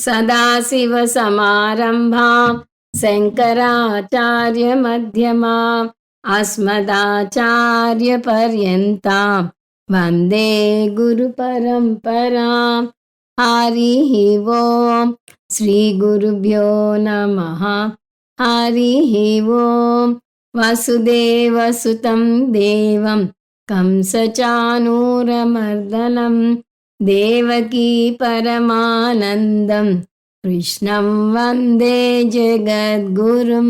सदाशिवसमारम्भां शङ्कराचार्यमध्यमाम् अस्मदाचार्यपर्यन्तां वन्दे गुरुपरम्पराम्। हरिः ओम् श्रीगुरुभ्यो नमः। हरिः ओम् वसुदेवसुतं देवं कंसचाणूरमर्दनं देवकी परमानन्दं కృష్ణం వందే జగద్గురుం.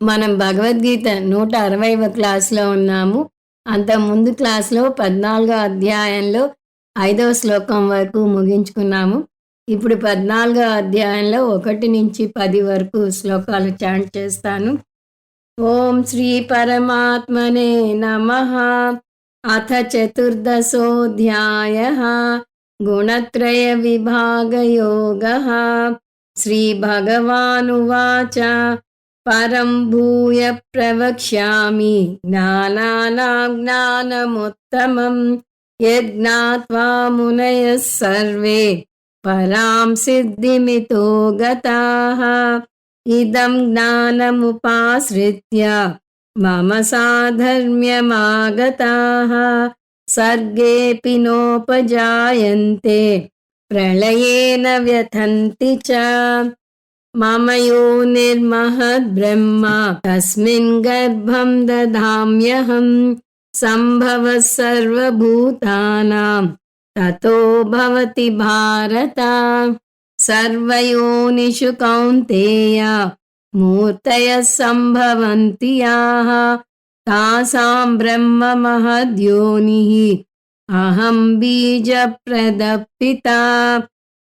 మనం భగవద్గీత 160వ క్లాస్లో ఉన్నాము. అంతకుముందు క్లాస్లో 14వ అధ్యాయంలో 5వ శ్లోకం వరకు ముగించుకున్నాము. ఇప్పుడు 14వ అధ్యాయంలో 1 నుంచి 10 వరకు శ్లోకాలు చాంట్ చేస్తాను. ఓం శ్రీ పరమాత్మనే నమః. అథ చతుర్దశోऽధ్యాయః గుణత్రయ విభాగయోగః. శ్రీభగవానువాచ పరం భూయ ప్రవక్ష్యామి జ్ఞానానాం జ్ఞానముత్తమం యజ్ఞాత్వా మునయః సర్వే పరాం సిద్ధిమితో గతాః. ఇదం జ్ఞానముపాశ్రిత్య మమ సాధర్మ్యమాగతాః సర్గేపి నోపజాయంతే ప్రళయేన వ్యథంతి చ. మమ యోనిర్మహద్బ్రహ్మ తస్మిన్ గర్భం దదామ్యహం సంభవః సర్వభూతానాం తతో భవతి భారత. సర్వయోనిషు కౌంతేయ మూర్తయః సంభవంతి యాః తాసాం బ్రహ్మ మహద్యోనిః అహం బీజప్రదః.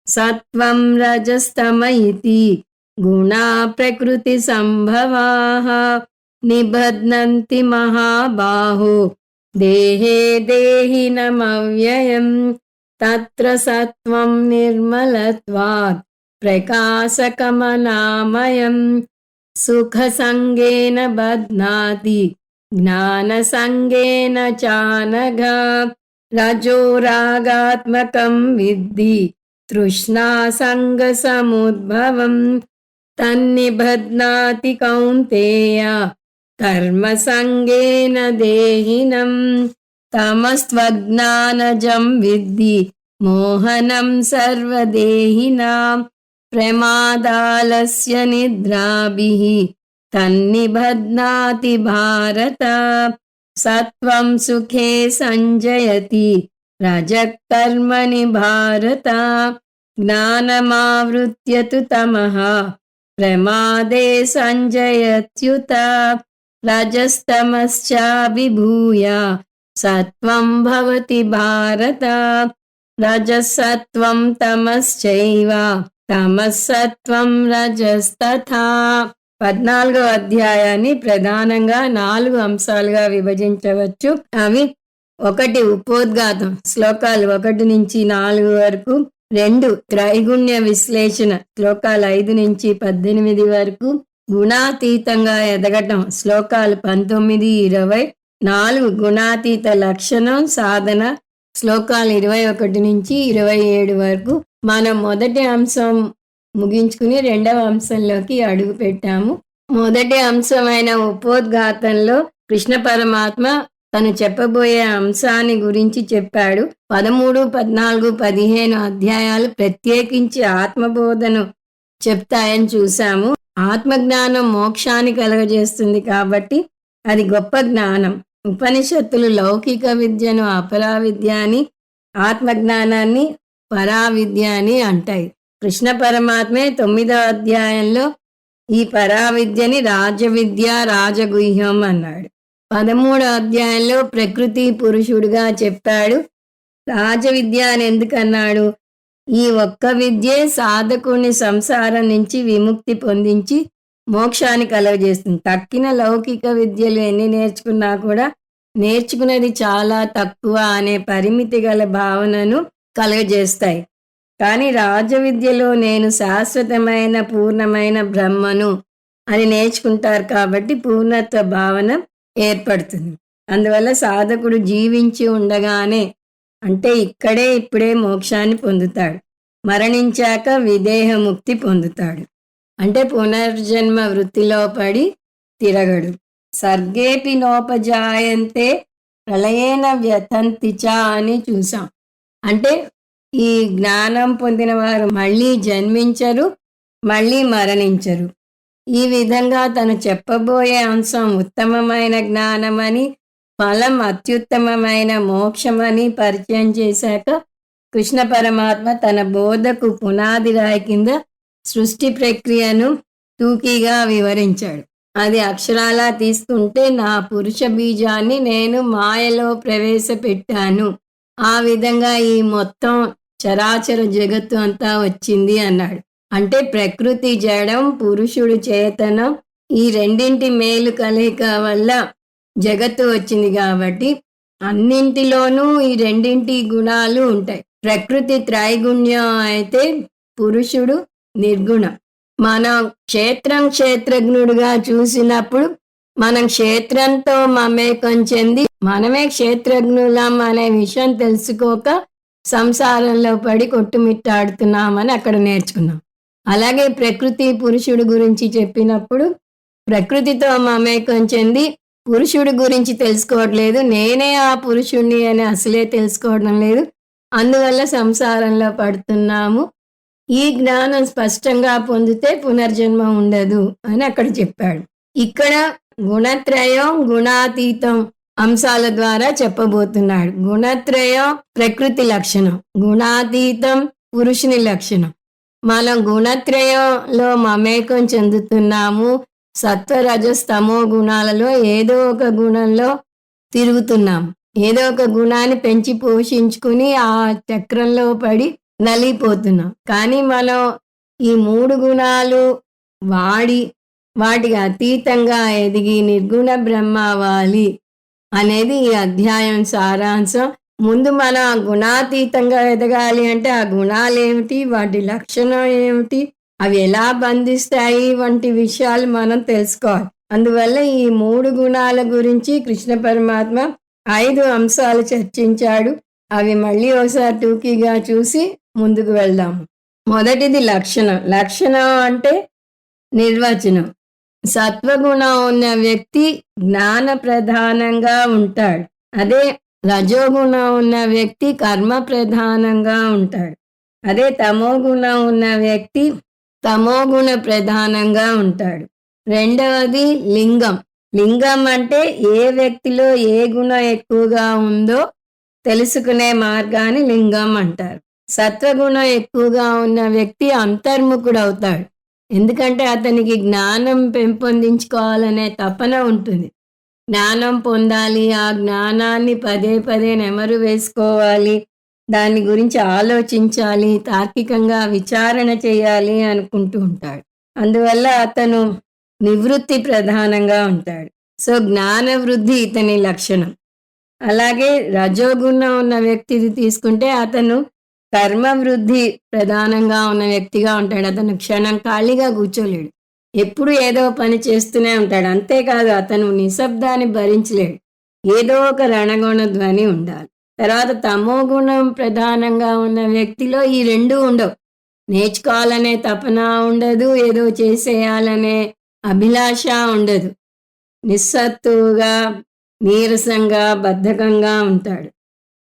సత్వం రజస్తమ ఇతి గుణా ప్రకృతి సంభవాః నిబధ్నంతి మహాబాహో దేహే దేహినమవ్యయం. తత్ర సత్వం నిర్మలత్వాత్ ప్రకాశకమనామయం. సుఖసంగేన బధ్నాతి జ్ఞానసంగేన చానఘ. రజోరాగాత్మకం విద్ధి తృష్ణాసంగసముద్భవం తన్నిబధ్నాతి కౌంతేయ కర్మసంగేన దేహినం. తమస్త్వజ్ఞానజం విద్ధి మోహనం సర్వదేహినాం ప్రమాదాలస్య నిద్రాభిః తన్నిబధ్నాతి భారత. సత్వం సుఖే సంజయతి రజః కర్మణి భారత. జ్ఞానమావృత్య తు తమః ప్రమాదే సంజయత్యుత. రజస్తమశ్చాభిభూయ సత్వం భవతి భారత. రజసత్వం తమశ్చైవ తమస్సత్వం రజస్తథా. 14వ అధ్యాయాన్ని ప్రధానంగా 4 అంశాలుగా విభజించవచ్చు. అవి 1 ఉపోద్ఘాతం శ్లోకాలు 1 నుంచి 4 వరకు, 2 త్రైగుణ్య విశ్లేషణ శ్లోకాలు 5 నుంచి 18 వరకు, గుణాతీతంగా ఎదగటం శ్లోకాలు 19, 20, 4 గుణాతీత లక్షణం సాధన శ్లోకాలు 21 నుంచి 27 వరకు. మనం మొదటి అంశం ముగించుకుని 2వ అంశంలోకి అడుగు పెట్టాము. మొదటి అంశమైన ఉపోద్ఘాతంలో కృష్ణ పరమాత్మ తను చెప్పబోయే అంశాన్ని గురించి చెప్పాడు. 13, 14, 15 అధ్యాయాలు ప్రత్యేకించి ఆత్మబోధను చెప్తాయని చూశాము. ఆత్మజ్ఞానం మోక్షాన్ని కలగజేస్తుంది కాబట్టి అది గొప్ప జ్ఞానం. ఉపనిషత్తులు లౌకిక విద్యను అపరావిద్య అని, ఆత్మజ్ఞానాన్ని పరావిద్య అని అంటాయి. కృష్ణ పరమాత్మే 9వ అధ్యాయంలో ఈ పరావిద్యని రాజవిద్య, రాజగుహ్యం అన్నాడు. 13వ అధ్యాయంలో ప్రకృతి పురుషుడిగా చెప్పాడు. రాజవిద్య అని ఎందుకన్నాడు? ఈ ఒక్క విద్యే సాధకుని సంసారం నుంచి విముక్తి పొందించి మోక్షాన్ని కలుగజేస్తుంది. తక్కిన లౌకిక విద్యలు ఎన్ని నేర్చుకున్నా కూడా నేర్చుకున్నది చాలా తక్కువ అనే పరిమితి గల భావనను కలుగజేస్తాయి. కానీ రాజవిద్యలో నేను శాశ్వతమైన పూర్ణమైన బ్రహ్మను అని నేర్చుకుంటారు కాబట్టి పూర్ణత్వ భావన ఏర్పడుతుంది. అందువల్ల సాధకుడు జీవించి ఉండగానే అంటే ఇక్కడే ఇప్పుడే మోక్షాన్ని పొందుతాడు. మరణించాక విదేహముక్తి పొందుతాడు. అంటే పునర్జన్మ వృత్తిలో పడి తిరగడు. సర్గేపి నోపజాయంతే ప్రళయేన వ్యతంతి చ అని చూసాం. అంటే ఈ జ్ఞానం పొందిన వారు మళ్ళీ జన్మించరు, మళ్ళీ మరణించరు. ఈ విధంగా తను చెప్పబోయే అంశం ఉత్తమమైన జ్ఞానమని, ఫలం అత్యుత్తమమైన మోక్షమని పరిచయం చేశాక కృష్ణ పరమాత్మ తన బోధకు పునాది రాయి కింద సృష్టి ప్రక్రియను టూకీగా వివరించాడు. అది అక్షరాలా తీసుకుంటే నా పురుష బీజాన్ని నేను మాయలో ప్రవేశపెట్టాను, ఆ విధంగా ఈ మొత్తం చరాచర జగత్తు అంతా వచ్చింది అన్నాడు. అంటే ప్రకృతి జడం, పురుషుడు చేతనం, ఈ రెండింటి మేలు కలయిక వల్ల జగత్తు వచ్చింది. కాబట్టి అన్నింటిలోనూ ఈ రెండింటి గుణాలు ఉంటాయి. ప్రకృతి త్రైగుణ్యం అయితే పురుషుడు నిర్గుణం. మనం క్షేత్రజ్ఞుడుగా చూసినప్పుడు మనం క్షేత్రంతో మమేకం చెంది మనమే క్షేత్రజ్ఞులం అనే విషయం తెలుసుకోక సంసారంలో పడి కొట్టుమిట్టాడుతున్నామని అక్కడ నేర్చుకున్నాం. అలాగే ప్రకృతి పురుషుడు గురించి చెప్పినప్పుడు ప్రకృతితో మమేకం చెంది పురుషుడి గురించి తెలుసుకోవట్లేదు, నేనే ఆ పురుషుణ్ణి అని అసలే తెలుసుకోవడం లేదు, అందువల్ల సంసారంలో పడుతున్నాము. ఈ జ్ఞానం స్పష్టంగా పొందితే పునర్జన్మ ఉండదు అని అక్కడ చెప్పాడు. ఇక్కడ గుణత్రయం, గుణాతీతం అంశాల ద్వారా చెప్పబోతున్నాడు. గుణత్రయం ప్రకృతి లక్షణం, గుణాతీతం పురుషుని లక్షణం. మనం గుణత్రయంలో మమేకం చెందుతున్నాము. సత్వ రజస్ తమో గుణాలలో ఏదో ఒక గుణంలో తిరుగుతున్నాం. ఏదో ఒక గుణాన్ని పెంచి పోషించుకుని ఆ చక్రంలో పడి నలిగిపోతున్నాం. కానీ మనం ఈ 3 గుణాలు వాటికి అతీతంగా ఎదిగి నిర్గుణ బ్రహ్మ అవ్వాలి అనేది ఈ అధ్యాయం సారాంశం. ముందు మనం గుణాతీతంగా ఎదగాలి అంటే ఆ గుణాలు ఏమిటి, వాటి లక్షణం ఏమిటి, అవి ఎలా బంధిస్తాయి వంటి విషయాలు మనం తెలుసుకోవాలి. అందువల్ల ఈ 3 గుణాల గురించి కృష్ణ పరమాత్మ 5 అంశాలు చర్చించాడు. అవి మళ్ళీ ఒకసారి టూకీగా చూసి ముందుకు వెళ్దాము. మొదటిది లక్షణం. లక్షణం అంటే నిర్వచనం. సత్వగుణం ఉన్న వ్యక్తి జ్ఞాన ప్రధానంగా ఉంటాడు. అదే రజోగుణం ఉన్న వ్యక్తి కర్మ ప్రధానంగా ఉంటాడు. అదే తమోగుణం ఉన్న వ్యక్తి తమోగుణ ప్రధానంగా ఉంటాడు. రెండవది లింగం. లింగం అంటే ఏ వ్యక్తిలో ఏ గుణం ఎక్కువగా ఉందో తెలుసుకునే మార్గాన్ని లింగం అంటారు. సత్వగుణం ఎక్కువగా ఉన్న వ్యక్తి అంతర్ముఖుడు అవుతాడు. ఎందుకంటే అతనికి జ్ఞానం పెంపొందించుకోవాలనే తపన ఉంటుంది. జ్ఞానం పొందాలి, ఆ జ్ఞానాన్ని పదే పదే నెమరు వేసుకోవాలి, దాని గురించి ఆలోచించాలి, తార్కికంగా విచారణ చేయాలి అనుకుంటూ ఉంటాడు. అందువల్ల అతను నివృత్తి ప్రధానంగా ఉంటాడు. సో జ్ఞాన వృద్ధి ఇతని లక్షణం. అలాగే రజోగుణం ఉన్న వ్యక్తిది తీసుకుంటే అతను కర్మ వృద్ధి ప్రధానంగా ఉన్న వ్యక్తిగా ఉంటాడు. అతను క్షణం ఖాళీగా కూర్చోలేడు, ఎప్పుడు ఏదో పని చేస్తూనే ఉంటాడు. అంతేకాదు అతను నిశ్శబ్దాన్ని భరించలేడు, ఏదో ఒక రణగుణ ధ్వని ఉండాలి. తర్వాత తమో గుణం ప్రధానంగా ఉన్న వ్యక్తిలో ఈ 2 ఉండవు. నేర్చుకోవాలనే తపన ఉండదు, ఏదో చేసేయాలనే అభిలాష ఉండదు. నిస్సత్తుగా, నీరసంగా, బద్ధకంగా ఉంటాడు.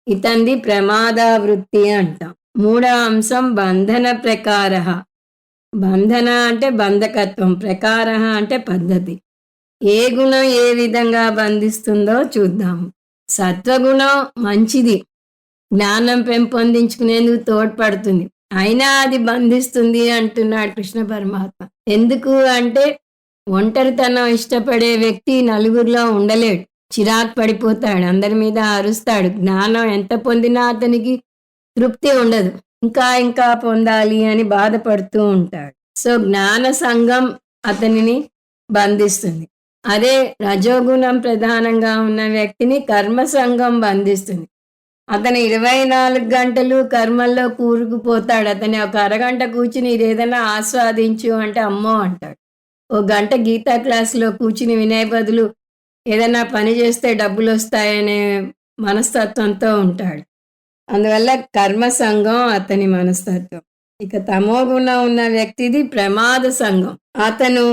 ఇతంది ప్రమాద వృత్తి అంటాం. 3వ అంశం బంధన ప్రకార. బంధన అంటే బంధకత్వం, ప్రకార అంటే పద్ధతి. ఏ గుణం ఏ విధంగా బంధిస్తుందో చూద్దాము. సత్వగుణం మంచిది, జ్ఞానం పెంపొందించుకునేందుకు తోడ్పడుతుంది, అయినా అది బంధిస్తుంది అంటున్నాడు కృష్ణ పరమాత్మ. ఎందుకు అంటే ఒంటరితనం ఇష్టపడే వ్యక్తి నలుగురిలో ఉండలేడు, చిరాకు పడిపోతాడు, అందరి మీద అరుస్తాడు. జ్ఞానం ఎంత పొందినా అతనికి తృప్తి ఉండదు, ఇంకా ఇంకా పొందాలి అని బాధపడుతూ ఉంటాడు. సో జ్ఞాన సంఘం అతనిని బంధిస్తుంది. అదే రజోగుణం ప్రధానంగా ఉన్న వ్యక్తిని కర్మ సంఘం బంధిస్తుంది. అతను 24 గంటలు కర్మల్లో కూరుకుపోతాడు. అతని ఒక అరగంట కూర్చుని ఇదేదైనా ఆస్వాదించు అంటే అమ్మో అంటాడు. ఓ గంట గీతా క్లాసులో కూర్చుని వినే బదులు ఏదైనా పని చేస్తే డబ్బులు వస్తాయనే మనస్తత్వంతో ఉంటాడు. అందువల్ల కర్మ సంఘం అతని మనస్తత్వం. ఇక తమో గుణం ఉన్న వ్యక్తిది ప్రమాద సంఘం. అతను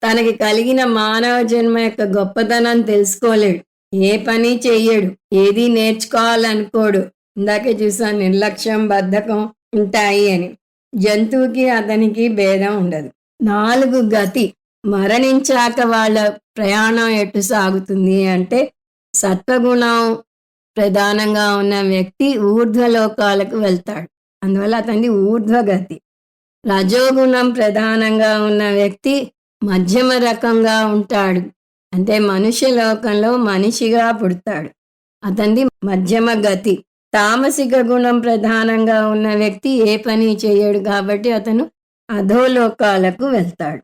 తనకి కలిగిన మానవ జన్మ యొక్క గొప్పతనం తెలుసుకోలేడు, ఏ పని చెయ్యడు, ఏది నేర్చుకోవాలనుకోడు. ఇందాకే చూసాను నిర్లక్ష్యం, బద్ధకం ఉంటాయి అని. జంతువుకి అతనికి భేదం ఉండదు. 4 గతి. మరణించాక వాళ్ళ ప్రయాణం ఎటు సాగుతుంది అంటే సత్వగుణం ప్రధానంగా ఉన్న వ్యక్తి ఊర్ధ్వలోకాలకు వెళ్తాడు, అందువల్ల అతన్ని ఊర్ధ్వగతి. రజోగుణం ప్రధానంగా ఉన్న వ్యక్తి మధ్యమ రకంగా ఉంటాడు, అంటే మనుష్య లోకంలో మనిషిగా పుడతాడు, అతన్ని మధ్యమ గతి. తామసిక గుణం ప్రధానంగా ఉన్న వ్యక్తి ఏ పని చేయడు కాబట్టి అతను అధోలోకాలకు వెళ్తాడు.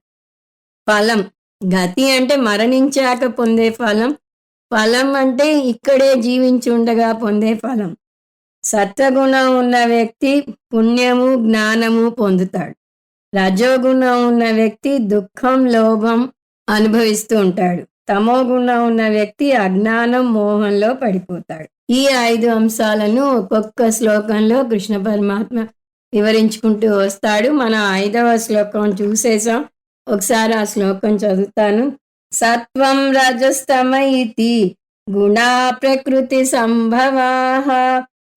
ఫలం. గతి అంటే మరణించాక పొందే ఫలం. ఫలం అంటే ఇక్కడే జీవించి ఉండగా పొందే ఫలం. సత్వగుణం ఉన్న వ్యక్తి పుణ్యము, జ్ఞానము పొందుతాడు. రజోగుణం ఉన్న వ్యక్తి దుఃఖం, లోభం అనుభవిస్తూ ఉంటాడు. తమో గుణం ఉన్న వ్యక్తి అజ్ఞానం, మోహంలో పడిపోతాడు. ఈ 5 అంశాలను ఒక్కొక్క శ్లోకంలో కృష్ణ పరమాత్మ వివరించుకుంటూ వస్తాడు. మనం 5వ శ్లోకం చూసేసాం, ఒకసారి ఆ శ్లోకం చదువుతాను. సత్వం రజస్తమ ఇతి గుణా ప్రకృతి సంభవాః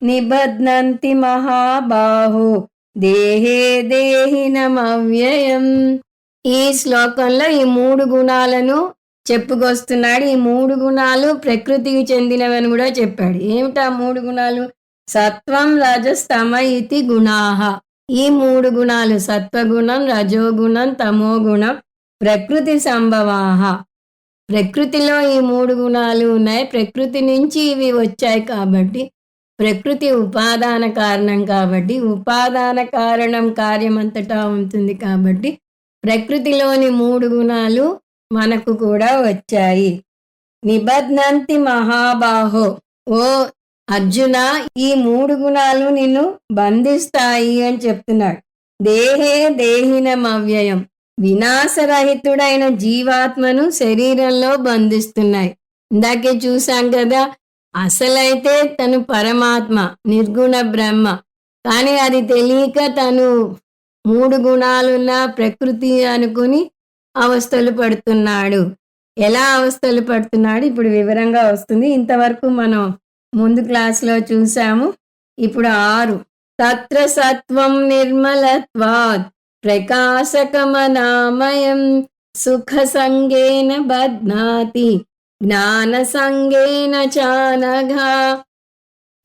నిబధ్నంతి మహాబాహో దేహే దేహినమవ్యయం. ఈ శ్లోకంలో ఈ 3 గుణాలను చెప్పుకొస్తున్నాడు. ఈ 3 గుణాలు ప్రకృతికి చెందినవని కూడా చెప్పాడు. ఏమిటా 3 గుణాలు? సత్వం రజస్తమ ఇతి గుణాః. ఈ 3 గుణాలు సత్వగుణం, రజోగుణం, తమోగుణం ప్రకృతి సంభవాః. ప్రకృతిలో ఈ 3 గుణాలు ఉన్నాయి, ప్రకృతి నుంచి ఇవి వచ్చాయి కాబట్టి, ప్రకృతి ఉపాదాన కారణం కాబట్టి, ఉపాదాన కారణం కార్యమంతటా ఉంటుంది కాబట్టి ప్రకృతిలోని 3 గుణాలు మనకు కూడా వచ్చాయి. నిబధ్నంతి మహాబాహో. ఓ అర్జున, ఈ 3 గుణాలు నిన్ను బంధిస్తాయి అని చెప్తున్నాడు. దేహే దేహినమవ్యయం. వినాశరహితుడైన జీవాత్మను శరీరంలో బంధిస్తున్నాయి. ఇందాకే చూశాం కదా, అసలైతే తను పరమాత్మ, నిర్గుణ బ్రహ్మ, కానీ అది తెలియక తను 3 గుణాలున్న ప్రకృతి అనుకుని అవస్థలు పడుతున్నాడు. ఎలా అవస్థలు పడుతున్నాడు ఇప్పుడు వివరంగా వస్తుంది. ఇంతవరకు మనం ముందు క్లాస్లో చూసాము. ఇప్పుడు 6. తత్ర సత్వం నిర్మలత్వాత్ ప్రకాశకమనామయం సుఖ సంగేన బధ్నాతి జ్ఞాన సంగేన చానఘా.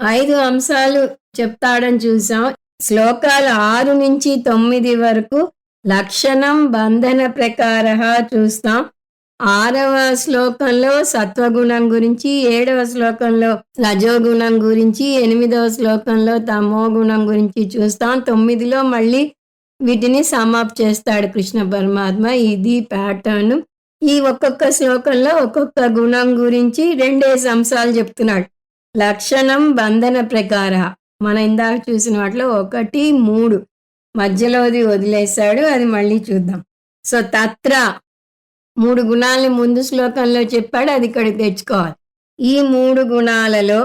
5 అంశాలు చెప్తాడని చూసాం. శ్లోకాలు 6 నుంచి 9 వరకు లక్షణం, బంధన ప్రకార చూస్తాం. 6వ శ్లోకంలో సత్వగుణం గురించి, 7వ శ్లోకంలో రజోగుణం గురించి, 8వ శ్లోకంలో తమో గుణం గురించి చూస్తాం. 9లో మళ్ళీ వీటిని సమాప్తి చేస్తాడు కృష్ణ పరమాత్మ. ఇది ప్యాటర్న్. ఈ ఒక్కొక్క శ్లోకంలో ఒక్కొక్క గుణం గురించి 2 అంశాలు చెప్తున్నాడు. లక్షణం, బంధన ప్రకార. మనం ఇందాక చూసిన వాటిలో 1, 3 మధ్యలోది వదిలేశాడు, అది మళ్ళీ చూద్దాం. సో తత్ర 3 గుణాలని ముందు శ్లోకంలో చెప్పాడు, అది ఇక్కడికి తెచ్చుకోవాలి. ఈ 3 గుణాలలో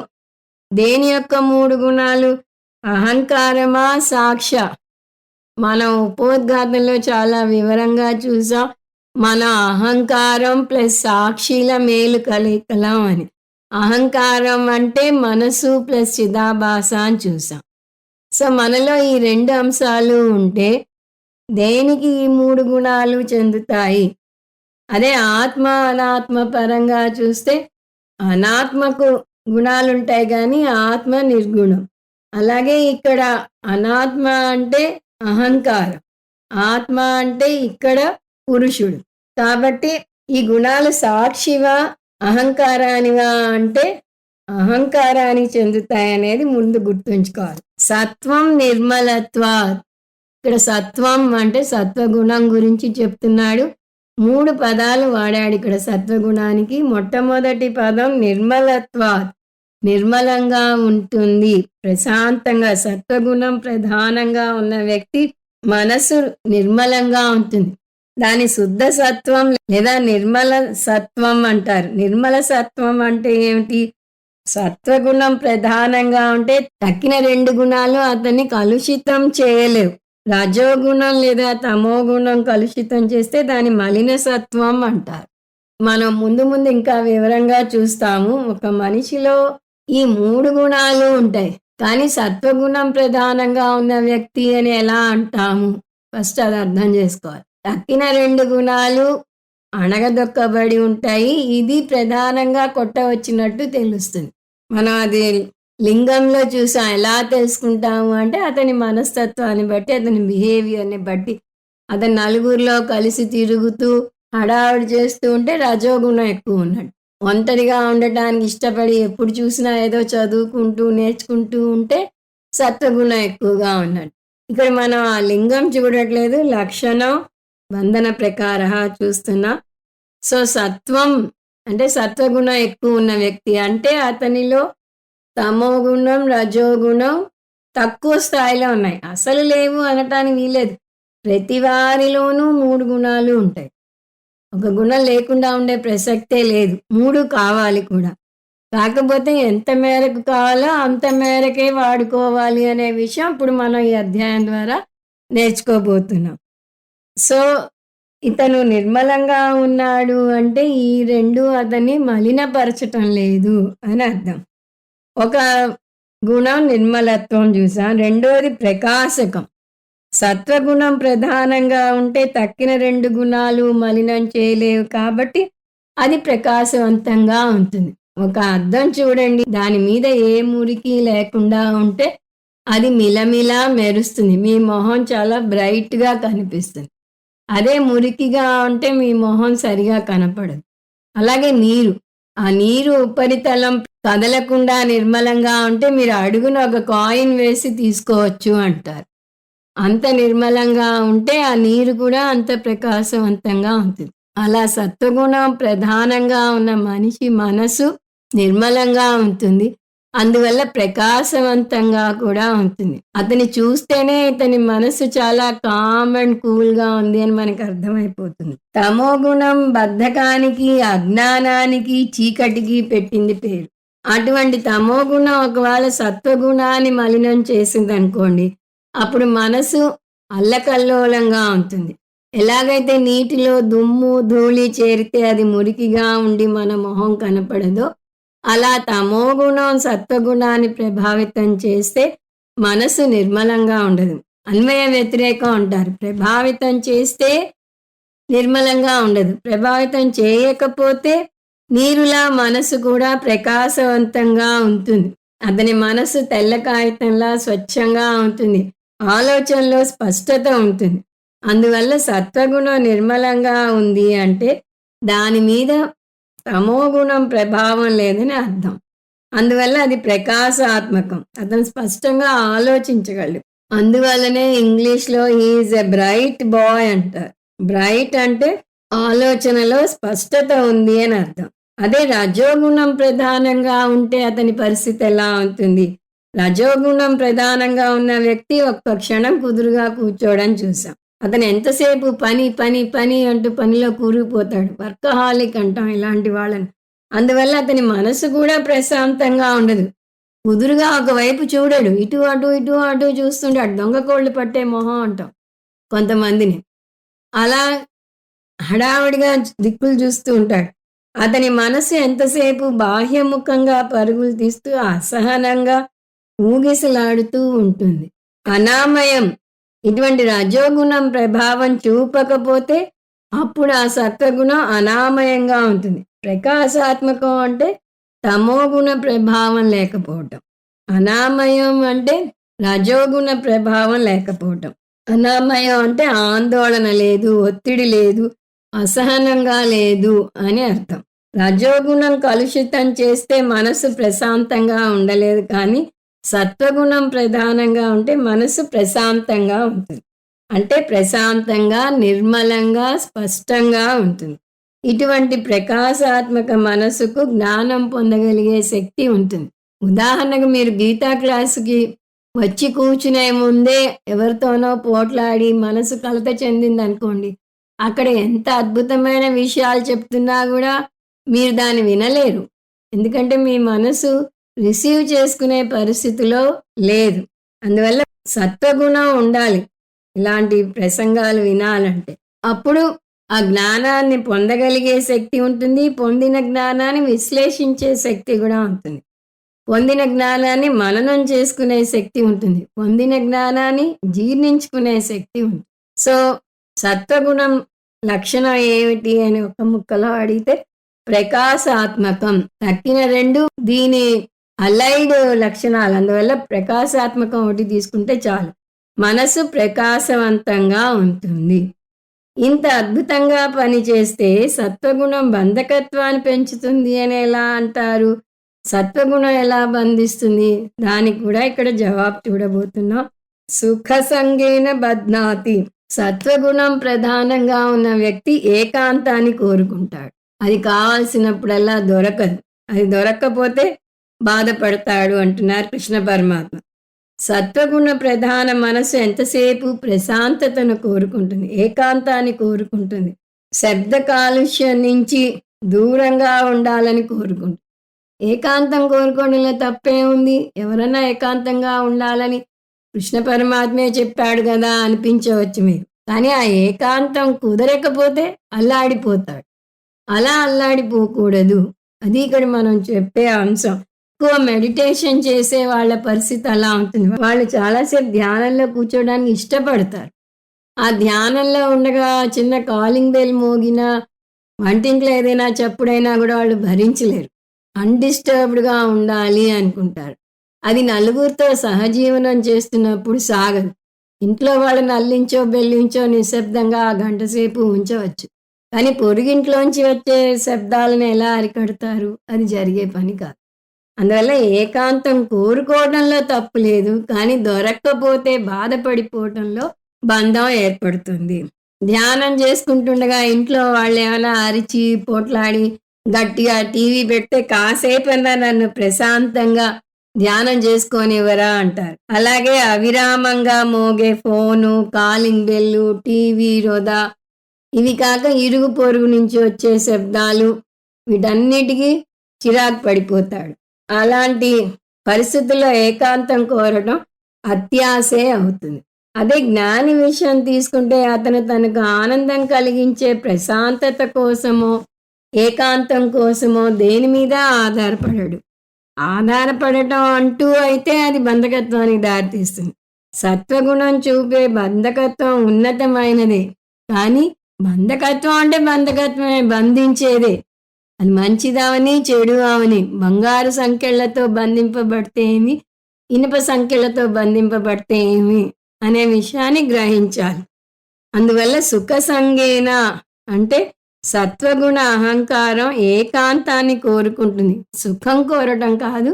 దేని యొక్క 3 గుణాలు? అహంకారమా, సాక్ష? మనం ఉపోద్ఘాతంలో చాలా వివరంగా చూసాం. మన అహంకారం ప్లస్ సాక్షిల మేలు కలయికలం అని. అహంకారం అంటే మనసు ప్లస్ చిదాభాస అని చూసాం. సో మనలో ఈ 2 అంశాలు ఉంటే దేనికి ఈ 3 గుణాలు చెందుతాయి? అదే ఆత్మ అనాత్మ పరంగా చూస్తే అనాత్మకు గుణాలు ఉంటాయి కానీ ఆత్మ నిర్గుణం. అలాగే ఇక్కడ అనాత్మ అంటే అహంకారం, ఆత్మ అంటే ఇక్కడ పురుషుడు. కాబట్టి ఈ గుణాలు సాక్షివా అహంకారానివా అంటే అహంకారానికి చెందుతాయనేది ముందు గుర్తుంచుకోవాలి. సత్వం నిర్మలత్వా. ఇక్కడ సత్వం అంటే సత్వగుణం గురించి చెప్తున్నాడు. 3 పదాలు వాడాడు ఇక్కడ సత్వగుణానికి. మొట్టమొదటి పదం నిర్మలత్వా, నిర్మలంగా ఉంటుంది, ప్రశాంతంగా. సత్వగుణం ప్రధానంగా ఉన్న వ్యక్తి మనసు నిర్మలంగా ఉంటుంది. దాని శుద్ధ సత్వం లేదా నిర్మల సత్వం అంటారు. నిర్మల సత్వం అంటే ఏమిటి? సత్వగుణం ప్రధానంగా ఉంటే తక్కిన 2 గుణాలు అతన్ని కలుషితం చేయలేవు. రజోగుణం లేదా తమోగుణం కలుషితం చేస్తే దాని మలిన సత్వం అంటారు. మనం ముందు ముందు ఇంకా వివరంగా చూస్తాము. ఒక మనిషిలో ఈ 3 గుణాలు ఉంటాయి. కానీ సత్వగుణం ప్రధానంగా ఉన్న వ్యక్తి అని ఎలా అంటాము? ఫస్ట్ అది అర్థం చేసుకోవాలి. తక్కిన 2 గుణాలు అణగదొక్కబడి ఉంటాయి. ఇది ప్రధానంగా కొట్టవచ్చినట్టు తెలుస్తుంది. మనం అది లింగంలో చూసాం. ఎలా తెలుసుకుంటాము అంటే అతని మనస్తత్వాన్ని బట్టి, అతని బిహేవియర్‌ని బట్టి, అతను నలుగురిలో కలిసి తిరుగుతూ హడావిడి చేస్తూ ఉంటే రజోగుణం ఎక్కువ ఉన్నట్టు. ఒంటరిగా ఉండటానికి ఇష్టపడి ఎప్పుడు చూసినా ఏదో చదువుకుంటూ, నేర్చుకుంటూ ఉంటే సత్వగుణం ఎక్కువగా ఉన్నట్టు. ఇక్కడ మనం ఆ లింగం చూడట్లేదు. లక్షణం బంధన ప్రకారః చూస్తున్నాం. సో, సత్వం అంటే సత్వగుణం ఎక్కువ ఉన్న వ్యక్తి అంటే అతనిలో తమోగుణం, రజోగుణం తక్కువ స్థాయిలో ఉన్నాయి. అసలు లేవు అనటానికి వీల్లేదు. ప్రతి వారిలోనూ 3 గుణాలు ఉంటాయి. ఒక గుణం లేకుండా ఉండే ప్రసక్తే లేదు. 3 కావాలి కూడా. కాకపోతే ఎంత మేరకు కావాలో అంత మేరకే వాడుకోవాలి అనే విషయం ఇప్పుడు మనం ఈ అధ్యాయం ద్వారా నేర్చుకోబోతున్నాం. సో, ఇతను నిర్మలంగా ఉన్నాడు అంటే ఈ 2 అతన్ని మలినపరచటం లేదు అని అర్థం. ఒక గుణం నిర్మలత్వం చూసాం. రెండోది ప్రకాశకం. సత్వగుణం ప్రధానంగా ఉంటే తక్కిన 2 గుణాలు మలినం చేయలేవు కాబట్టి అది ప్రకాశవంతంగా ఉంటుంది. ఒక అద్దం చూడండి, దాని మీద ఏ మురికి లేకుండా ఉంటే అది మిలమిలా మెరుస్తుంది. మీ మొహం చాలా బ్రైట్‌గా కనిపిస్తుంది. అదే మురికిగా ఉంటే మీ మొహం సరిగా కనపడదు. అలాగే నీరు. ఆ నీరు ఉపరితలం కదలకుండా నిర్మలంగా ఉంటే మీరు అడుగున ఒక కాయిన్ వేసి తీసుకోవచ్చు అంటారు. అంత నిర్మలంగా ఉంటే ఆ నీరు కూడా అంత ప్రకాశవంతంగా ఉంటుంది. అలా సత్వగుణం ప్రధానంగా ఉన్న మనిషి మనసు నిర్మలంగా ఉంటుంది. అందువల్ల ప్రకాశవంతంగా కూడా ఉంటుంది. అతన్ని చూస్తేనే ఇతని మనసు చాలా కామ్ అండ్ కూల్‌గా ఉంది అని మనకు అర్థమైపోతుంది. తమో గుణం బద్ధకానికి, అజ్ఞానానికి, చీకటికి పెట్టింది పేరు. అటువంటి తమో గుణం ఒకవేళ సత్వగుణాన్ని మలినం చేసిందనుకోండి, అప్పుడు మనసు అల్లకల్లోలంగా ఉంటుంది. ఎలాగైతే నీటిలో దుమ్ము, ధూళి చేరితే అది మురికిగా ఉండి మన మొహం కనపడదో, అలా తమోగుణం సత్వగుణాన్ని ప్రభావితం చేస్తే మనసు నిర్మలంగా ఉండదు. అన్వయ వ్యతిరేకం అంటారు. ప్రభావితం చేస్తే నిర్మలంగా ఉండదు. ప్రభావితం చేయకపోతే నీరులా మనసు కూడా ప్రకాశవంతంగా ఉంటుంది. అతని మనసు తెల్ల కాగితంలా స్వచ్ఛంగా ఉంటుంది. ఆలోచనలో స్పష్టత ఉంటుంది. అందువల్ల సత్వగుణం నిర్మలంగా ఉంది అంటే దాని మీద తమోగుణం ప్రభావం లేదని అర్థం. అందువల్ల అది ప్రకాశాత్మకం. అతను స్పష్టంగా ఆలోచించగలడు. అందువల్లనే ఇంగ్లీష్‌లో he is a bright boy అంటారు. బ్రైట్ అంటే ఆలోచనలో స్పష్టత ఉంది అని అర్థం. అదే రజోగుణం ప్రధానంగా ఉంటే అతని పరిస్థితి ఎలా ఉంటుంది? రజోగుణం ప్రధానంగా ఉన్న వ్యక్తి ఒక్క క్షణం కుదురుగా కూర్చోవడం చూసాం. అతను ఎంతసేపు పని పని పని అంటూ పనిలో కూరుకుపోతాడు. వర్కహాలిక్ అంటాం ఇలాంటి వాళ్ళని. అందువల్ల అతని మనసు కూడా ప్రశాంతంగా ఉండదు. కుదురుగా ఒకవైపు చూడడు. ఇటు అటు ఇటు అటు చూస్తుంటాడు. దొంగ కోళ్ళు పట్టే మొహం అంటాం కొంతమందిని. అలా హడావిడిగా దిక్కులు చూస్తూ ఉంటాడు. అతని మనసు ఎంతసేపు బాహ్యముఖంగా పరుగులు తీస్తూ అసహనంగా ఊగిసలాడుతూ ఉంటుంది. అనామయం. ఇటువంటి రజోగుణం ప్రభావం చూపకపోతే అప్పుడు ఆ సత్వగుణం అనామయంగా ఉంటుంది. ప్రకాశాత్మకం అంటే తమోగుణ ప్రభావం లేకపోవటం. అనామయం అంటే రజోగుణ ప్రభావం లేకపోవటం. అనామయం అంటే ఆందోళన లేదు, ఒత్తిడి లేదు, అసహనంగా లేదు అని అర్థం. రజోగుణం కలుషితం చేస్తే మనసు ప్రశాంతంగా ఉండలేదు, కానీ సత్వగుణం ప్రధానంగా ఉంటే మనసు ప్రశాంతంగా ఉంటుంది. అంటే ప్రశాంతంగా, నిర్మలంగా, స్పష్టంగా ఉంటుంది. ఇటువంటి ప్రకాశాత్మక మనసుకు జ్ఞానం పొందగలిగే శక్తి ఉంటుంది. ఉదాహరణకు మీరు గీతా క్లాసుకి వచ్చి కూర్చునే ముందే ఎవరితోనో పోట్లాడి మనసు కలత చెందింది అనుకోండి, అక్కడ ఎంత అద్భుతమైన విషయాలు చెప్తున్నా కూడా మీరు దాన్ని వినలేరు. ఎందుకంటే మీ మనసు రిసీవ్ చేసుకునే పరిస్థితిలో లేదు. అందువల్ల సత్వగుణం ఉండాలి. ఇలాంటి ప్రసంగాలు వినాలంటే. అప్పుడు ఆ జ్ఞానాన్ని పొందగలిగే శక్తి ఉంటుంది. పొందిన జ్ఞానాన్ని విశ్లేషించే శక్తి గూడా ఉంటుంది. పొందిన జ్ఞానాన్ని మననం చేసుకునే శక్తి ఉంటుంది. పొందిన జ్ఞానాన్ని జీర్ణించుకునే శక్తి ఉంటుంది. సో, సత్వగుణం లక్షణం ఏమిటి అని ఒక ముక్కలో అడిగితే ప్రకాశాత్మకం. తక్కిన 2 దీని అలైడ్ లక్షణాలు. అందువల్ల ప్రకాశాత్మకం ఒకటి తీసుకుంటే చాలు. మనసు ప్రకాశవంతంగా ఉంటుంది. ఇంత అద్భుతంగా పనిచేస్తే సత్వగుణం బంధకత్వాన్ని పెంచుతుంది అని ఎలా అంటారు? సత్వగుణం ఎలా బంధిస్తుంది? దానికి కూడా ఇక్కడ జవాబు చూడబోతున్నాం. సుఖ సంగేన బధ్నాతి. సత్వగుణం ప్రధానంగా ఉన్న వ్యక్తి ఏకాంతాన్ని కోరుకుంటాడు. అది కావాల్సినప్పుడల్లా దొరకదు. అది దొరక్కపోతే బాధపడతాడు అంటున్నారు కృష్ణ పరమాత్మ. సత్వగుణ ప్రధాన మనసు ఎంతసేపు ప్రశాంతతను కోరుకుంటుంది, ఏకాంతాన్ని కోరుకుంటుంది, శబ్ద కాలుష్యం నుంచి దూరంగా ఉండాలని కోరుకుంటుంది. ఏకాంతం కోరుకోవడంలో తప్పే ఉంది? ఎవరన్నా ఏకాంతంగా ఉండాలని కృష్ణ పరమాత్మే చెప్పాడు కదా అనిపించవచ్చు మీరు. కానీ ఆ ఏకాంతం కుదరకపోతే అల్లాడిపోతాడు. అలా అల్లాడిపోకూడదు. అది ఇక్కడ మనం చెప్పే అంశం. ఎక్కువ మెడిటేషన్ చేసే వాళ్ళ పరిస్థితి అలా ఉంటుంది. వాళ్ళు చాలాసేపు ధ్యానంలో కూర్చోడానికి ఇష్టపడతారు. ఆ ధ్యానంలో ఉండగా చిన్న కాలింగ్ బెల్ మోగినా, వంటింట్లో ఏదైనా చప్పుడైనా కూడా వాళ్ళు భరించలేరు. అన్డిస్టర్బ్డ్గా ఉండాలి అనుకుంటారు. అది నలుగురితో సహజీవనం చేస్తున్నప్పుడు సాగదు. ఇంట్లో వాళ్ళని అల్లించో బెల్లించో నిశ్శబ్దంగా ఆ గంట సేపు ఉంచవచ్చు. కానీ పొరుగింట్లోంచి వచ్చే శబ్దాలను ఎలా అరికడతారు? అది జరిగే పని కాదు. అందువల్ల ఏకాంతం కోరుకోవడంలో తప్పు లేదు. కానీ దొరక్కపోతే బాధపడిపోవటంలో బంధం ఏర్పడుతుంది. ధ్యానం చేసుకుంటుండగా ఇంట్లో వాళ్ళు ఏమైనా అరిచి పోట్లాడి గట్టిగా టీవీ పెడితే కాసేపన్నా నన్ను ప్రశాంతంగా ధ్యానం చేసుకోనివ్వరా అంటారు. అలాగే అవిరామంగా మోగే ఫోను, కాలింగ్ బెల్లు, టీవీ రొదా, ఇవి కాక ఇరుగు పొరుగు నుంచి వచ్చే శబ్దాలు, వీటన్నిటికీ చిరాకు పడిపోతాడు. అలాంటి పరిస్థితుల్లో ఏకాంతం కోరడం అత్యాశే అవుతుంది. అదే జ్ఞాని విషయం తీసుకుంటే అతను తనకు ఆనందం కలిగించే ప్రశాంతత కోసమో ఏకాంతం కోసమో దేని మీద ఆధారపడడు. ఆధారపడటం అంటూ అయితే అది బంధకత్వానికి దారితీస్తుంది. సత్వగుణం చూపే బంధకత్వం ఉన్నతమైనదే. కానీ బంధకత్వం అంటే బంధకత్వమే, బంధించేదే. అది మంచిదావని చెడు అవని, బంగారు సంకెళ్లతో బంధింపబడితే ఏమి, ఇనుప సంకెళ్లతో బంధింపబడితే ఏమి అనే విషయాన్ని గ్రహించాలి. అందువల్ల సుఖ సంగేన అంటే సత్వగుణ అహంకారం ఏకాంతాన్ని కోరుకుంటుంది. సుఖం కోరటం కాదు,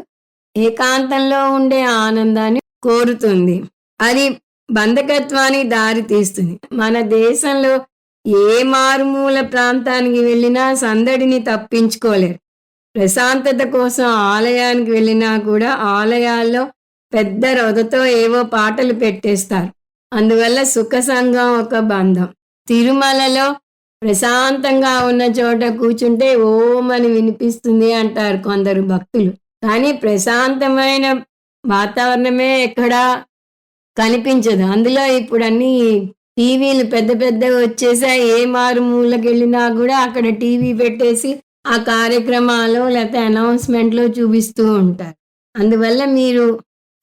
ఏకాంతంలో ఉండే ఆనందాన్ని కోరుతుంది. అది బంధకత్వానికి దారి తీస్తుంది. మన దేశంలో ఏ మారుమూల ప్రాంతానికి వెళ్ళినా సందడిని తప్పించుకోలేరు. ప్రశాంతత కోసం ఆలయానికి వెళ్ళినా కూడా ఆలయాల్లో పెద్ద రొదతో ఏవో పాటలు పెట్టేస్తారు. అందువల్ల సుఖ సంఘం ఒక బంధం. తిరుమలలో ప్రశాంతంగా ఉన్న చోట కూర్చుంటే ఓమని వినిపిస్తుంది అంటారు కొందరు భక్తులు. కానీ ప్రశాంతమైన వాతావరణమే ఎక్కడా కనిపించదు. అందులో ఇప్పుడు అన్ని టీవీలు పెద్ద పెద్దగా వచ్చేసాయి. ఏ మారుమూలకి వెళ్ళినా కూడా అక్కడ టీవీ పెట్టేసి ఆ కార్యక్రమాలు లేకపోతే అనౌన్స్మెంట్లో చూపిస్తూ ఉంటారు. అందువల్ల మీరు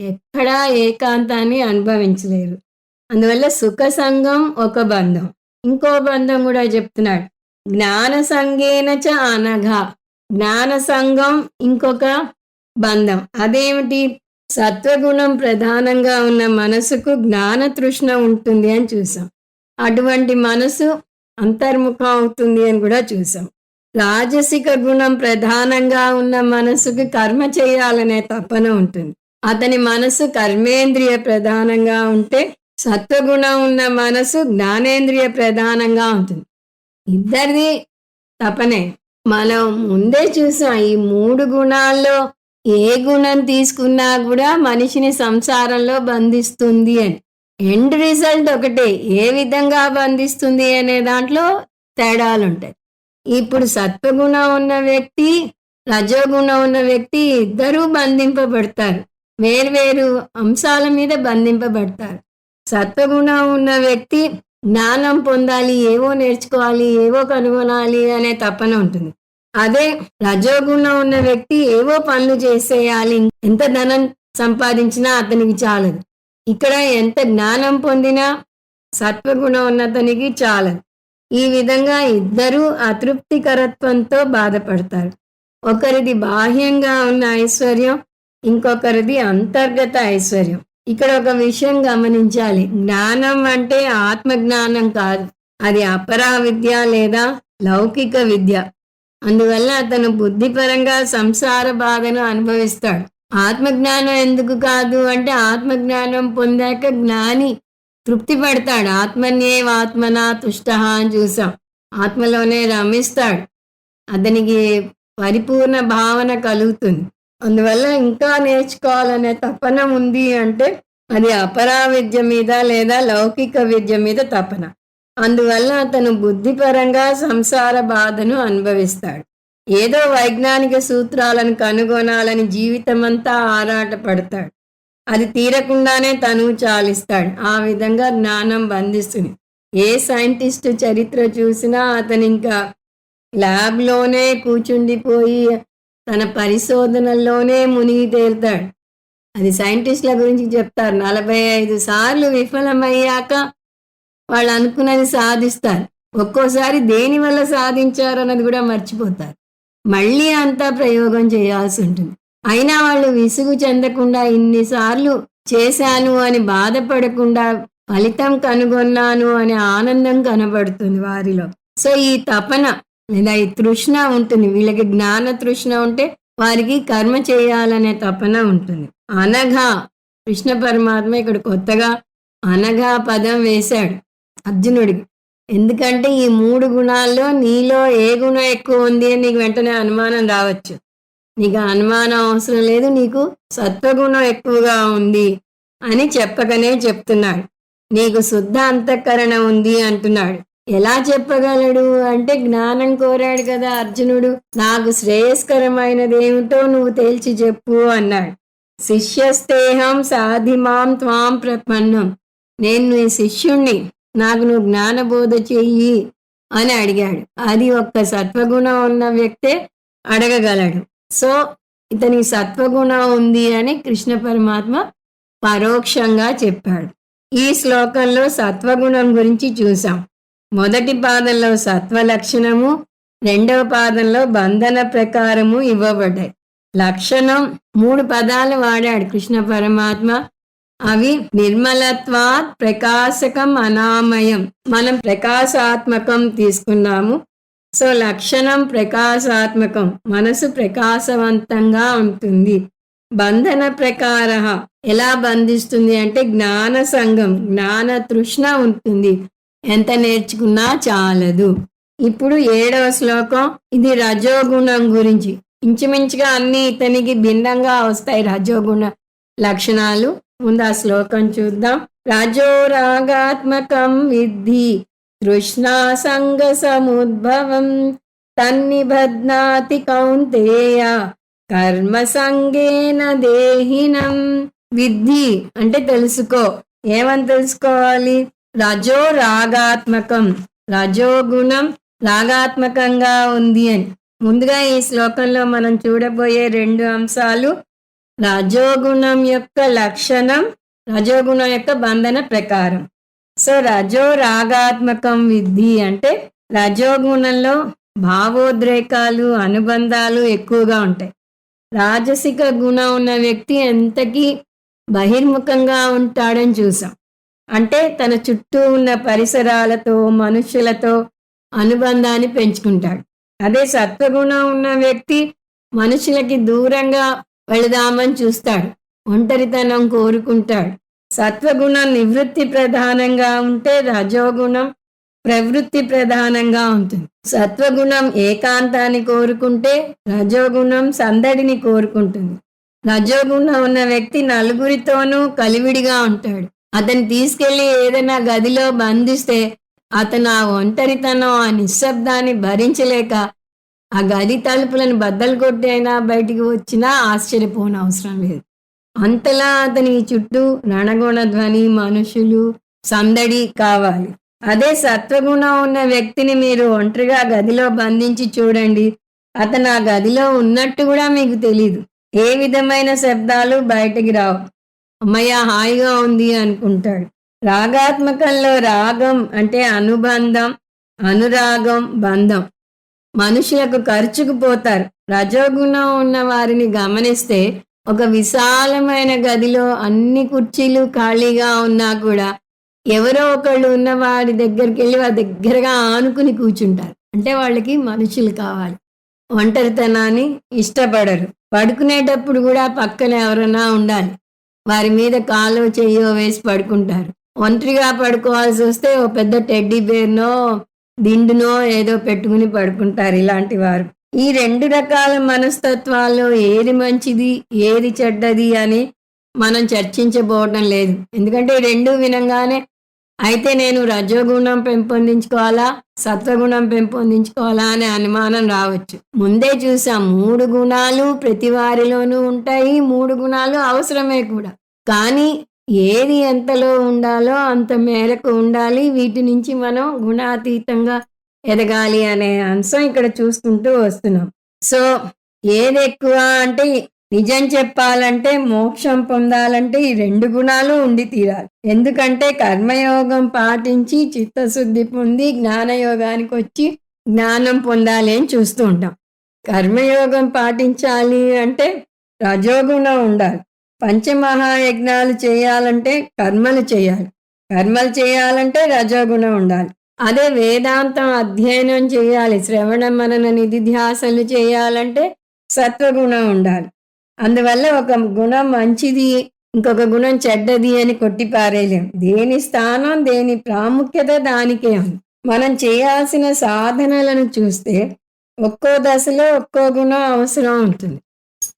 ఎక్కడా ఏకాంతాన్ని అనుభవించలేరు. అందువల్ల సుఖ సంఘం ఒక బంధం. ఇంకో బంధం కూడా చెప్తున్నాడు. జ్ఞాన సంఘేన చ అనఘ. జ్ఞాన సంఘం ఇంకొక బంధం. అదేమిటి? సత్వగుణం ప్రధానంగా ఉన్న మనసుకు జ్ఞాన తృష్ణ ఉంటుంది అని చూసాం. అటువంటి మనసు అంతర్ముఖం అవుతుంది అని కూడా చూసాం. రాజసిక గుణం ప్రధానంగా ఉన్న మనసుకు కర్మ చేయాలనే తపన ఉంటుంది. అతని మనసు కర్మేంద్రియ ప్రధానంగా ఉంటే సత్వగుణం ఉన్న మనసు జ్ఞానేంద్రియ ప్రధానంగా ఉంటుంది. ఇద్దరిది తపనే. మనం ముందే చూసాం ఈ 3 గుణాల్లో ఏ గుణం తీసుకున్నా కూడా మనిషిని సంసారంలో బంధిస్తుంది అని. ఎండ్ రిజల్ట్ ఒకటే. ఏ విధంగా బంధిస్తుంది అనే దాంట్లో తేడాలు ఉంటాయి. ఇప్పుడు సత్వగుణం ఉన్న వ్యక్తి, రజోగుణం ఉన్న వ్యక్తి ఇద్దరూ బంధింపబడతారు. వేర్వేరు అంశాల మీద బంధింపబడతారు. సత్వగుణం ఉన్న వ్యక్తి జ్ఞానం పొందాలి, ఏవో నేర్చుకోవాలి, ఏవో కనుగొనాలి అనే తపన ఉంటుంది. అదే రజోగుణం ఉన్న వ్యక్తి ఏవో పనులు చేసేయాలి, ఎంత ధనం సంపాదించినా అతనికి చాలదు. ఇక్కడ ఎంత జ్ఞానం పొందినా సత్వగుణం ఉన్నతనికి చాలదు. ఈ విధంగా ఇద్దరూ అతృప్తికరత్వంతో బాధపడతారు. ఒకరిది బాహ్యంగా ఉన్న ఐశ్వర్యం, ఇంకొకరిది అంతర్గత ఐశ్వర్యం. ఇక్కడ ఒక విషయం గమనించాలి. జ్ఞానం అంటే ఆత్మజ్ఞానం కాదు, అది అపరా విద్య లేదా లౌకిక విద్య. అందువల్ల అతను బుద్ధిపరంగా సంసార బాధను అనుభవిస్తాడు. ఆత్మజ్ఞానం ఎందుకు కాదు అంటే ఆత్మజ్ఞానం పొందాక జ్ఞాని తృప్తి పడతాడు. ఆత్మన్యేవాత్మనా తుష్టః అని చూసాం. ఆత్మలోనే రమిస్తాడు, అతనికి పరిపూర్ణ భావన కలుగుతుంది. అందువల్ల ఇంకా నేర్చుకోవాలనే తపన ఉంది అంటే అది అపరా విద్య మీద లేదా లౌకిక విద్య మీద తపన. అందువల్ల అతను బుద్ధిపరంగా సంసార బాధను అనుభవిస్తాడు. ఏదో వైజ్ఞానిక సూత్రాలను కనుగొనాలని జీవితమంతా ఆరాటపడతాడు. అది తీరకుండానే తను చాలిస్తాడు. ఆ విధంగా జ్ఞానం బంధిస్తుంది. ఏ సైంటిస్ట్ చరిత్ర చూసినా అతను ఇంకా ల్యాబ్లోనే కూర్చుండిపోయి తన పరిశోధనల్లోనే మునిగి తేలుతాడు. అది సైంటిస్టుల గురించి చెప్తారు. 45 సార్లు విఫలమయ్యాక వాళ్ళు అనుకున్నది సాధిస్తారు. ఒక్కోసారి దేని వల్ల సాధించారు అన్నది కూడా మర్చిపోతారు. మళ్ళీ అంతా ప్రయోగం చేయాల్సి ఉంటుంది. అయినా వాళ్ళు విసుగు చెందకుండా ఇన్నిసార్లు చేశాను అని బాధపడకుండా ఫలితం కనుగొన్నాను అనే ఆనందం కనబడుతుంది వారిలో. సో ఈ తపన లేదా ఈ తృష్ణ ఉంటుంది. వీళ్ళకి జ్ఞాన తృష్ణ ఉంటే వారికి కర్మ చేయాలనే తపన ఉంటుంది. అనఘా, కృష్ణ పరమాత్మ ఇక్కడ కొత్తగా అనఘా పదం వేశాడు అర్జునుడికి. ఎందుకంటే ఈ 3 గుణాల్లో నీలో ఏ గుణం ఎక్కువ ఉంది అని నీకు వెంటనే అనుమానం రావచ్చు. నీకు అనుమానం అవసరం లేదు, నీకు సత్వగుణం ఎక్కువగా ఉంది అని చెప్పకనే చెప్తున్నాడు. నీకు శుద్ధ అంతఃకరణ ఉంది అంటున్నాడు. ఎలా చెప్పగలడు అంటే జ్ఞానం కోరాడు కదా అర్జునుడు. నాకు శ్రేయస్కరమైనది ఏమిటో నువ్వు తేల్చి చెప్పు అన్నాడు. శిష్యస్తేహం సాధిమాం త్వాం ప్రపన్నం. నేను నీ శిష్యుణ్ణి, నాకు నువ్వు జ్ఞానబోధ చెయ్యి అని అడిగాడు. అది ఒక్క సత్వగుణం ఉన్న వ్యక్తే అడగగలడు. సో ఇతనికి సత్వగుణం ఉంది అని కృష్ణ పరమాత్మ పరోక్షంగా చెప్పాడు. ఈ శ్లోకంలో సత్వగుణం గురించి చూసాం. మొదటి పాదంలో సత్వ లక్షణము, రెండవ పాదంలో బంధన ప్రకారము ఇవ్వబడ్డాయి. లక్షణం 3 పదాలు వాడాడు కృష్ణ పరమాత్మ. అవి నిర్మలత్వాత్, ప్రకాశకం, అనామయం. మనం ప్రకాశాత్మకం తీసుకున్నాము. సో లక్షణం ప్రకాశాత్మకం, మనసు ప్రకాశవంతంగా ఉంటుంది. బంధన ప్రకార ఎలా బంధిస్తుంది అంటే జ్ఞాన సంఘం, జ్ఞాన తృష్ణ ఉంటుంది. ఎంత నేర్చుకున్నా చాలదు. ఇప్పుడు 7వ శ్లోకం, ఇది రజోగుణం గురించి. ఇంచుమించుగా అన్ని ఇతనికి భిన్నంగా వస్తాయి రజోగుణ లక్షణాలు. ముందు ఆ శ్లోకం చూద్దాం. రజోరాగాత్మకం విద్ధి తృష్ణా సంగ సముద్భవం తన్నిబధ్నాతి కౌంతేయ కర్మ సంగేన దేహినం. విద్ధి అంటే తెలుసుకో. ఏమని తెలుసుకోవాలి? రజో రాగాత్మకం, రజోగుణం రాగాత్మకంగా ఉంది అని. ముందుగా ఈ శ్లోకంలో మనం చూడబోయే 2 అంశాలు రజోగుణం యొక్క లక్షణం, రజోగుణం యొక్క బంధన ప్రకారం. సో రజో రాగాత్మకం విద్ధి అంటే రజోగుణంలో భావోద్రేకాలు, అనుబంధాలు ఎక్కువగా ఉంటాయి. రాజసిక గుణం ఉన్న వ్యక్తి ఎంతకీ బహిర్ముఖంగా ఉంటాడని చూసాం. అంటే తన చుట్టూ ఉన్న పరిసరాలతో, మనుషులతో అనుబంధాన్ని పెంచుకుంటాడు. అదే సత్వగుణం ఉన్న వ్యక్తి మనుషులకి దూరంగా వెళదామని చూస్తాడు, ఒంటరితనం కోరుకుంటాడు. సత్వగుణం నివృత్తి ప్రధానంగా ఉంటే రజోగుణం ప్రవృత్తి ప్రధానంగా ఉంటుంది. సత్వగుణం ఏకాంతాన్ని కోరుకుంటే రజోగుణం సందడిని కోరుకుంటుంది. రజోగుణం ఉన్న వ్యక్తి నలుగురితోనూ కలివిడిగా ఉంటాడు. అతన్ని తీసుకెళ్లి ఏదైనా గదిలో బంధిస్తే అతను ఆ ఒంటరితనం, ఆ నిశ్శబ్దాన్ని భరించలేక ఆ గది తలుపులను బద్దలు కొట్టి అయినా బయటికి వచ్చినా ఆశ్చర్యపోనవసరం లేదు. అంతలా అతని చుట్టూ రణగుణ ధ్వని, మనుషులు, సందడి కావాలి. అదే సత్వగుణం ఉన్న వ్యక్తిని మీరు ఒంటరిగా గదిలో బంధించి చూడండి. అతను ఆ గదిలో ఉన్నట్టు గూడా మీకు తెలీదు. ఏ విధమైన శబ్దాలు బయటికి రావు. హమ్మయ్య! హాయిగా ఉంది అనుకుంటాడు. రాగాత్మకంలో రాగం అంటే అనుబంధం, అనురాగం, బంధం. మనుషులకు ఖర్చుకుపోతారు. రజోగుణం ఉన్న వారిని గమనిస్తే ఒక విశాలమైన గదిలో అన్ని కుర్చీలు ఖాళీగా ఉన్నా కూడా ఎవరో ఒకళ్ళు ఉన్న వారి దగ్గరికెళ్ళి వారి దగ్గరగా ఆనుకుని కూర్చుంటారు. అంటే వాళ్ళకి మనుషులు కావాలి. ఒంటరితనాన్ని ఇష్టపడరు. పడుకునేటప్పుడు కూడా పక్కన ఎవరైనా ఉండాలి. వారి మీద కాలో చెయ్యో వేసి పడుకుంటారు. ఒంటరిగా పడుకోవాల్సి వస్తే ఓ పెద్ద టెడ్డీ బేర్‌నో, దిండునో ఏదో పెట్టుకుని పడుకుంటారు ఇలాంటి వారు. ఈ 2 రకాల మనస్తత్వాల్లో ఏది మంచిది, ఏది చెడ్డది అని మనం చర్చించబోవటం లేదు. ఎందుకంటే ఈ 2 వినంగానే అయితే నేను రజోగుణం పెంపొందించుకోవాలా, సత్వగుణం పెంపొందించుకోవాలా అనే అనుమానం రావచ్చు. ముందే చూసాం 3 గుణాలు ప్రతి వారిలోనూ ఉంటాయి. 3 గుణాలు అవసరమే కూడా. కానీ ఏది ఎంతలో ఉండాలో అంత మేరకు ఉండాలి. వీటి నుంచి మనం గుణాతీతంగా ఎదగాలి అనే అంశం ఇక్కడ చూసుకుంటూ వస్తున్నాం. సో ఏదెక్కువ అంటే నిజం చెప్పాలంటే మోక్షం పొందాలంటే ఈ 2 గుణాలు ఉండి తీరాలి. ఎందుకంటే కర్మయోగం పాటించి చిత్తశుద్ధి పొంది జ్ఞానయోగానికి వచ్చి జ్ఞానం పొందాలి అని చూస్తూ ఉంటాం. కర్మయోగం పాటించాలి అంటే రజోగుణం ఉండాలి. పంచమహాయజ్ఞాలు చేయాలంటే కర్మలు చేయాలి. కర్మలు చేయాలంటే రజోగుణం ఉండాలి. అదే వేదాంతం అధ్యయనం చేయాలి, శ్రవణ మనన నిధిధ్యాసలు చేయాలంటే సత్వగుణం ఉండాలి. అందువల్ల ఒక గుణం మంచిది, ఇంకొక గుణం చెడ్డది అని కొట్టిపారేయలేం. దేని స్థానం, దేని ప్రాముఖ్యత దానికే ఉంది. మనం చేయాల్సిన సాధనలను చూస్తే ఒక్కో దశలో ఒక్కో గుణం అవసరం ఉంటుంది.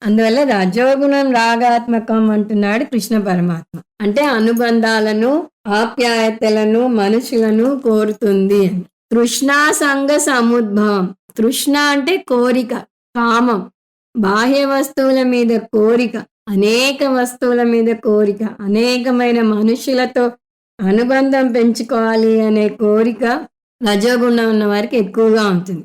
అందువల్ల రజోగుణం రాగాత్మకం అంటున్నాడు కృష్ణ పరమాత్మ. అంటే అనుబంధాలను, ఆప్యాయతలను, మనుషులను కోరుతుంది అని. తృష్ణా సంగ సముద్భవం. తృష్ణ అంటే కోరిక, కామం, బాహ్య వస్తువుల మీద కోరిక, అనేక వస్తువుల మీద కోరిక, అనేకమైన మనుషులతో అనుబంధం పెంచుకోవాలి అనే కోరిక రజోగుణం ఉన్న వారికి ఎక్కువగా ఉంటుంది.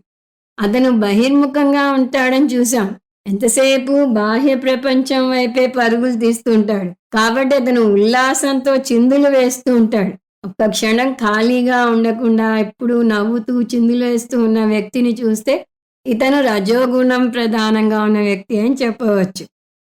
అతను బహిర్ముఖంగా ఉంటాడని చూసాం. ఎంతసేపు బాహ్య ప్రపంచం వైపే పరుగులు తీస్తూ ఉంటాడు. కాబట్టి అతను ఉల్లాసంతో చిందులు వేస్తూ ఉంటాడు. ఒక్క క్షణం ఖాళీగా ఉండకుండా ఎప్పుడూ నవ్వుతూ చిందులు వేస్తూ ఉన్న వ్యక్తిని చూస్తే ఇతను రజోగుణం ప్రధానంగా ఉన్న వ్యక్తి అని చెప్పవచ్చు.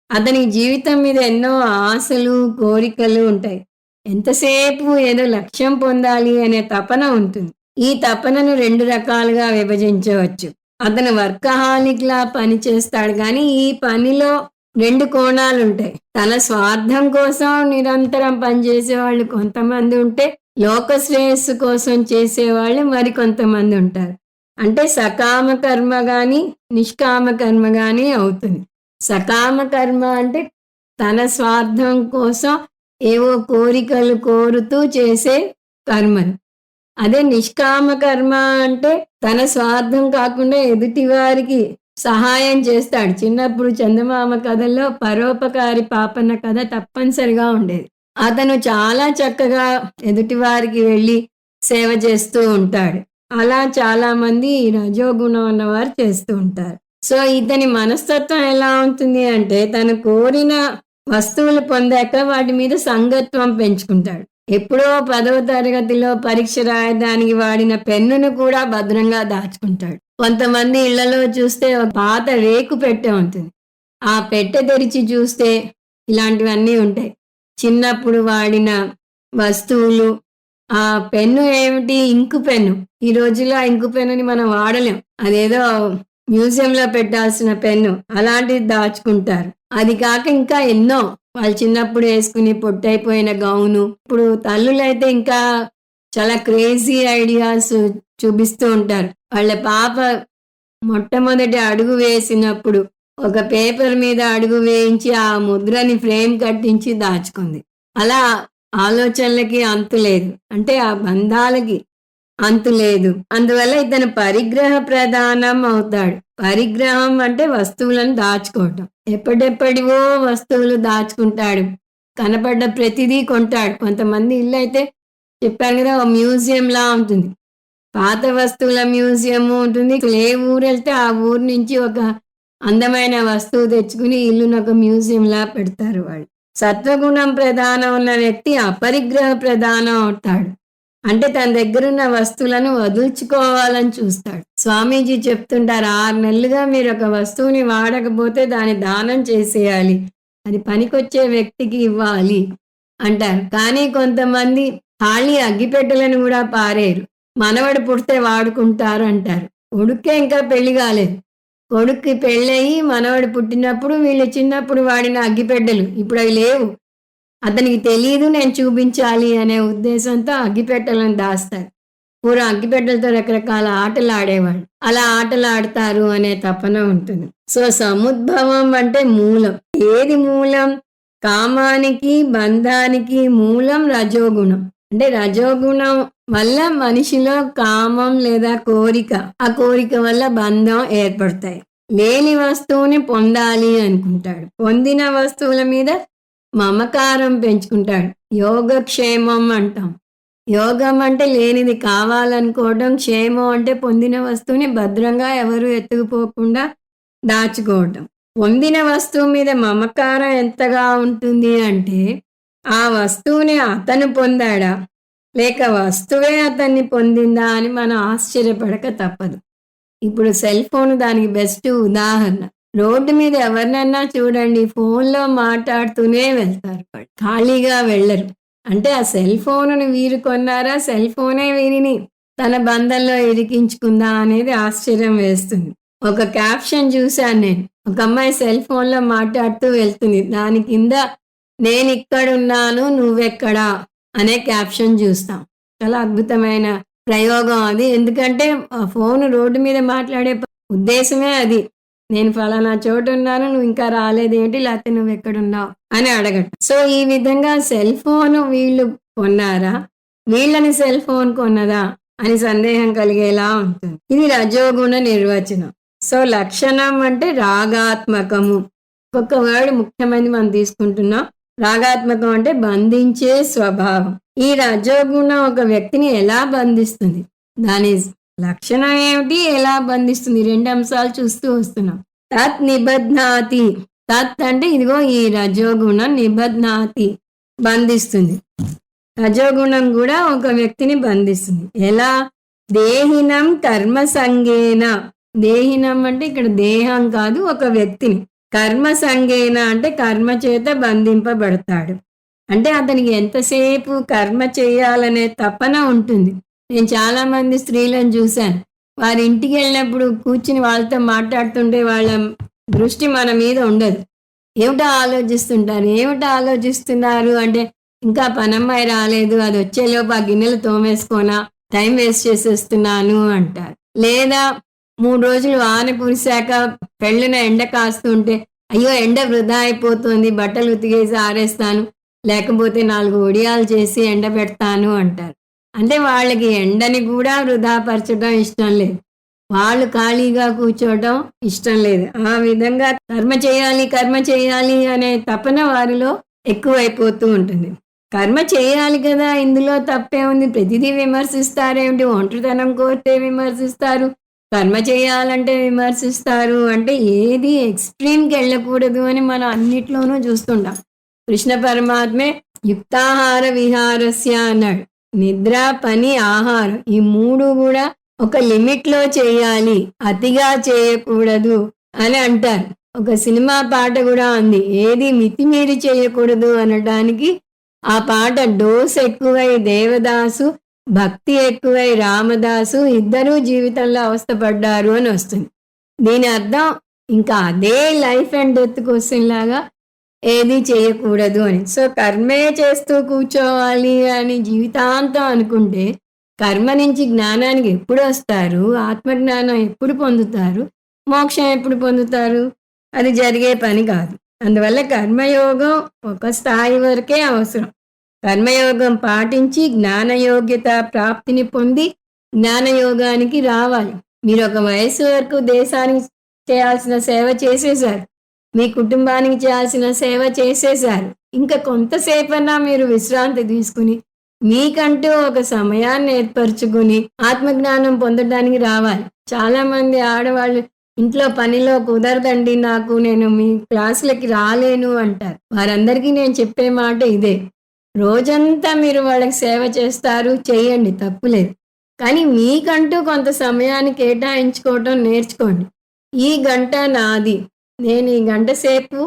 అతని జీవితం మీద ఎన్నో ఆశలు, కోరికలు ఉంటాయి. ఎంతసేపు ఏదో లక్ష్యం పొందాలి అనే తపన ఉంటుంది. ఈ తపనను 2 రకాలుగా విభజించవచ్చు. అతను వర్కహాలిక్ లా పని చేస్తాడు, కానీ ఈ పనిలో 2 కోణాలు ఉంటాయి. తన స్వార్థం కోసం నిరంతరం పనిచేసే వాళ్ళు కొంతమంది ఉంటే, లోక శ్రేయస్సు కోసం చేసేవాళ్ళు మరి కొంతమంది ఉంటారు. అంటే సకామ కర్మ గాని, నిష్కామ కర్మ గాని అవుతుంది. సకామ కర్మ అంటే తన స్వార్థం కోసం ఏవో కోరికలు కోరుతూ చేసే కర్మలు. అదే నిష్కామ కర్మ అంటే తన స్వార్థం కాకుండా ఎదుటి వారికి సహాయం చేస్తాడు. చిన్నప్పుడు చందమామ కథల్లో పరోపకారి పాపన్న కథ తప్పనిసరిగా ఉండేది. అతను చాలా చక్కగా ఎదుటి వారికి వెళ్ళి సేవ చేస్తూ ఉంటాడు. అలా చాలా మంది రజోగుణం ఉన్నవారు చేస్తూ ఉంటారు. సో ఇతని మనస్తత్వం ఎలా ఉంటుంది అంటే తను కోరిన వస్తువులు పొందాక వాటి మీద సంగత్వం పెంచుకుంటాడు. ఎప్పుడో 10వ తరగతిలో పరీక్ష రాయడానికి వాడిన పెన్నును కూడా భద్రంగా దాచుకుంటాడు. కొంతమంది ఇళ్లలో చూస్తే ఒక పాత రేకు పెట్టె ఉంటుంది. ఆ పెట్టె తెరిచి చూస్తే ఇలాంటివన్నీ ఉంటాయి. చిన్నప్పుడు వాడిన వస్తువులు. ఆ పెన్ను ఏమిటి? Ink pen. ఈ రోజుల్లో ఆ ఇంకు పెన్నుని మనం వాడలేం. అదేదో మ్యూజియంలో పెట్టాల్సిన పెన్ను. అలాంటిది దాచుకుంటారు. అది కాక ఇంకా ఎన్నో వాళ్ళు చిన్నప్పుడు వేసుకుని పొట్టైపోయిన గౌను. ఇప్పుడు తల్లులైతే ఇంకా చాలా క్రేజీ ఐడియాస్ చూపిస్తూ ఉంటారు. వాళ్ళ పాప మొట్టమొదటి అడుగు వేసినప్పుడు ఒక పేపర్ మీద అడుగు వేయించి ఆ ముద్రని ఫ్రేమ్ కట్టించి దాచుకుంది. అలా ఆలోచనలకి అంతు లేదు. అంటే ఆ బంధాలకి అంతు లేదు. అందువల్ల ఇతను పరిగ్రహ ప్రధానం అవుతాడు. పరిగ్రహం అంటే వస్తువులను దాచుకోవటం. ఎప్పటివో వస్తువులు దాచుకుంటాడు. కనపడ్డ ప్రతిదీ కొంటాడు. కొంతమంది ఇల్లు అయితే చెప్పాను కదా, ఒక మ్యూజియంలా ఉంటుంది. పాత వస్తువుల మ్యూజియము ఉంటుంది. ఏ ఊరెళ్తే ఆ ఊరు నుంచి ఒక అందమైన వస్తువు తెచ్చుకుని ఇల్లుని ఒక మ్యూజియంలా పెడతారు వాళ్ళు. సత్వగుణం ప్రధానం ఉన్న వ్యక్తి అపరిగ్రహ ప్రధానం అవుతాడు. అంటే తన దగ్గరున్న వస్తువులను వదుల్చుకోవాలని చూస్తాడు. స్వామీజీ చెప్తుంటారు, 6 నెలలుగా మీరు ఒక వస్తువుని వాడకపోతే దాన్ని దానం చేసేయాలి. అది పనికొచ్చే వ్యక్తికి ఇవ్వాలి అంటారు. కానీ కొంతమంది ఖాళీ అగ్గిపెట్టెలను కూడా పారేయరు. మనవడు పుడితే వాడుకుంటారు అంటారు. కొడుక్కే ఇంకా పెళ్లి కాలేదు. కొడుక్కి పెళ్ళయి మనవడు పుట్టినప్పుడు వీళ్ళు చిన్నప్పుడు వాడిన అగ్గిపెట్టెలు ఇప్పుడు అవి లేవు. అతనికి తెలీదు, నేను చూపించాలి అనే ఉద్దేశంతో అగ్గిపెట్టెలను దాస్తారు. పూర్వం అగ్గిపెట్టెలతో రకరకాల ఆటలు ఆడేవాళ్ళు. అలా ఆటలు ఆడతారు అనే తపన ఉంటుంది. సో సముద్భవం అంటే మూలం. ఏది మూలం? కామానికి, బంధానికి మూలం రజోగుణం. అంటే రజోగుణం వల్ల మనిషిలో కామం లేదా కోరిక, ఆ కోరిక వల్ల బంధం ఏర్పడతాయి. లేని వస్తువుని పొందాలి అనుకుంటాడు. పొందిన వస్తువుల మీద మమకారం పెంచుకుంటాడు. యోగక్షేమం అంటాం. యోగం అంటే లేనిది కావాలనుకోవడం, క్షేమం అంటే పొందిన వస్తువుని భద్రంగా ఎవరు ఎత్తుకుపోకుండా దాచుకోవటం. పొందిన వస్తువు మీద మమకారం ఎంతగా ఉంటుంది అంటే, ఆ వస్తువుని అతను పొందాడా లేక వస్తువే అతన్ని పొందిందా అని మనం ఆశ్చర్యపడక తప్పదు. ఇప్పుడు సెల్ ఫోన్ దానికి బెస్ట్ ఉదాహరణ. రోడ్డు మీద ఎవరినన్నా చూడండి, ఫోన్లో మాట్లాడుతూనే వెళ్తారు. ఖాళీగా వెళ్ళరు. అంటే ఆ సెల్ ఫోన్ను వీరు కొన్నారా, సెల్ ఫోనే వీరిని తన బంధంలో ఇరికించుకుందా అనేది ఆశ్చర్యం వేస్తుంది. ఒక క్యాప్షన్ చూశాను నేను. ఒక అమ్మాయి సెల్ ఫోన్లో మాట్లాడుతూ వెళ్తుంది. దాని కింద నేను ఇక్కడున్నాను నువ్వెక్కడా అనే క్యాప్షన్ చూస్తాం. చాలా అద్భుతమైన ప్రయోగం అది. ఎందుకంటే ఫోన్ రోడ్డు మీద మాట్లాడే ఉద్దేశమే అది. నేను ఫలానా చోటు ఉన్నాను, నువ్వు ఇంకా రాలేదేంటి, లేకపోతే నువ్వు ఎక్కడున్నావు అని అడగటం. సో ఈ విధంగా సెల్ ఫోన్ వీళ్ళు కొన్నారా, వీళ్ళని సెల్ ఫోన్ కొన్నదా అని సందేహం కలిగేలా ఉంటుంది. ఇది రజోగుణ నిర్వచనం. సో లక్షణం అంటే రాగాత్మకము. ఒక్కొక్క వర్డ్ ముఖ్యమైనది మనం తీసుకుంటున్నాం. రాగాత్మకం అంటే బంధించే స్వభావం. ఈ రజోగుణం ఒక వ్యక్తిని ఎలా బంధిస్తుంది, దాని లక్షణం ఏమిటి, ఎలా బంధిస్తుంది, 2 అంశాలు చూస్తూ వస్తున్నాం. తత్ నిబధ్నాతి. తత్ అంటే ఇదిగో ఈ రజోగుణం, నిబధ్నాతి బంధిస్తుంది. రజోగుణం కూడా ఒక వ్యక్తిని బంధిస్తుంది. ఎలా? దేహినం కర్మ సంగేన. దేహినం అంటే ఇక్కడ దేహం కాదు, ఒక వ్యక్తిని. కర్మ సంగేన అంటే కర్మ చేత బంధింపబడతాడు. అంటే అతనికి ఎంతసేపు కర్మ చేయాలనే తపన ఉంటుంది. నేను చాలా మంది స్త్రీలను చూశాను. వారి ఇంటికి వెళ్ళినప్పుడు కూర్చుని వాళ్ళతో మాట్లాడుతుంటే వాళ్ళ దృష్టి మన మీద ఉండదు. ఏమిటో ఆలోచిస్తున్నారు అంటే, ఇంకా పనమ్మాయి రాలేదు, అది వచ్చేలోపు ఆ గిన్నెలు తోమేసుకోనా, టైం వేస్ట్ చేసేస్తున్నాను అంటారు. లేదా 3 రోజులు వాన కురిశాక పెళ్ళిన ఎండ కాస్తుంటే, అయ్యో ఎండ వృధా అయిపోతుంది, బట్టలు ఉతికేసి ఆరేస్తాను, లేకపోతే 4 ఒడియాలు చేసి ఎండబెడతాను అంటారు. అంటే వాళ్ళకి ఎండని కూడా వృధా పరచడం ఇష్టం లేదు. వాళ్ళు ఖాళీగా కూర్చోవడం ఇష్టం లేదు. ఆ విధంగా కర్మ చేయాలి అనే తపన వారిలో ఎక్కువైపోతూ ఉంటుంది. కర్మ చేయాలి కదా, ఇందులో తప్పే ఉంది, ప్రతిదీ విమర్శిస్తారేమిటి, ఒంటరితనం కోరితే విమర్శిస్తారు, కర్మ చేయాలంటే విమర్శిస్తారు. అంటే ఏది ఎక్స్ట్రీమ్కి వెళ్ళకూడదు అని మనం అన్నిట్లోనూ చూస్తుంటాం. కృష్ణ పరమాత్మే యుక్తాహార విహారస్య అన్నాడు. నిద్ర, పని, ఆహారం ఈ 3 కూడా ఒక లిమిట్లో చేయాలి, అతిగా చేయకూడదు అని అంటారు. ఒక సినిమా పాట కూడా ఉంది, ఏది మితిమీరి చేయకూడదు అనడానికి. ఆ పాట డోస్ ఎక్కువై దేవదాసు, భక్తి ఎక్కువై రామదాసు ఇద్దరూ జీవితంలో అవస్థపడ్డారు అని వస్తుంది. దీని అర్థం ఇంకా అదే లైఫ్ అండ్ డెత్ క్వశ్చన్ లాగా ఏది చేయకూడదు అని. సో కర్మే చేస్తూ కూర్చోవాలి అని జీవితాంతం అనుకుంటే కర్మ నుంచి జ్ఞానానికి ఎప్పుడు వస్తారు, ఆత్మజ్ఞానం ఎప్పుడు పొందుతారు, మోక్షం ఎప్పుడు పొందుతారు? అది జరిగే పని కాదు. అందువల్ల కర్మయోగం ఒక స్థాయి వరకే అవసరం. కర్మయోగం పాటించి జ్ఞానయోగ్యత ప్రాప్తిని పొంది జ్ఞానయోగానికి రావాలి. మీరు ఒక వయసు వరకు దేశానికి చేయాల్సిన సేవ చేసేశారు, మీ కుటుంబానికి చేయాల్సిన సేవ చేసేశారు. ఇంకా కొంతసేపన్నా మీరు విశ్రాంతి తీసుకుని మీకంటూ ఒక సమయాన్ని ఏర్పరచుకుని ఆత్మజ్ఞానం పొందడానికి రావాలి. చాలామంది ఆడవాళ్ళు ఇంట్లో పనిలో కుదరదండి నాకు, నేను మీ క్లాసులకి రాలేను అంటారు. వారందరికీ నేను చెప్పే మాట ఇదే. రోజంతా మీరు వాళ్ళకి సేవ చేస్తారు, చేయండి, తప్పులేదు. కానీ మీకంటూ కొంత సమయాన్ని కేటాయించుకోవటం నేర్చుకోండి. ఈ గంట నాది. నేను ఈ గంట సేపు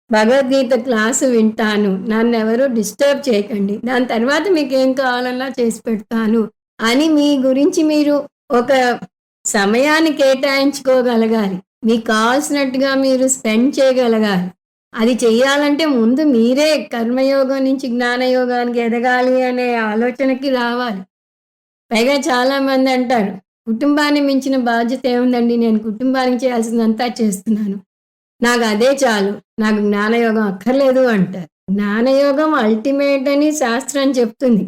భగవద్గీత క్లాసు వింటాను. నన్నెవరూ డిస్టర్బ్ చేయకండి. దాని తర్వాత మీకేం కావాలన్నా చేసి పెడతాను అని మీ గురించి మీరు ఒక సమయాన్ని కేటాయించుకోగలగాలి. మీకు కావాల్సినట్టుగా మీరు స్పెండ్ చేయగలగాలి. అది చెయ్యాలంటే ముందు మీరే కర్మయోగం నుంచి జ్ఞానయోగానికి ఎదగాలి అనే ఆలోచనకి రావాలి. పైగా చాలామంది అంటారు, కుటుంబాన్ని మించిన బాధ్యత ఏముందండి, నేను కుటుంబానికి చేయాల్సిందంతా చేస్తున్నాను, నాకు అదే చాలు, నాకు జ్ఞానయోగం అక్కర్లేదు అంటారు. జ్ఞానయోగం అల్టిమేట్ అని శాస్త్రం చెప్తుంది.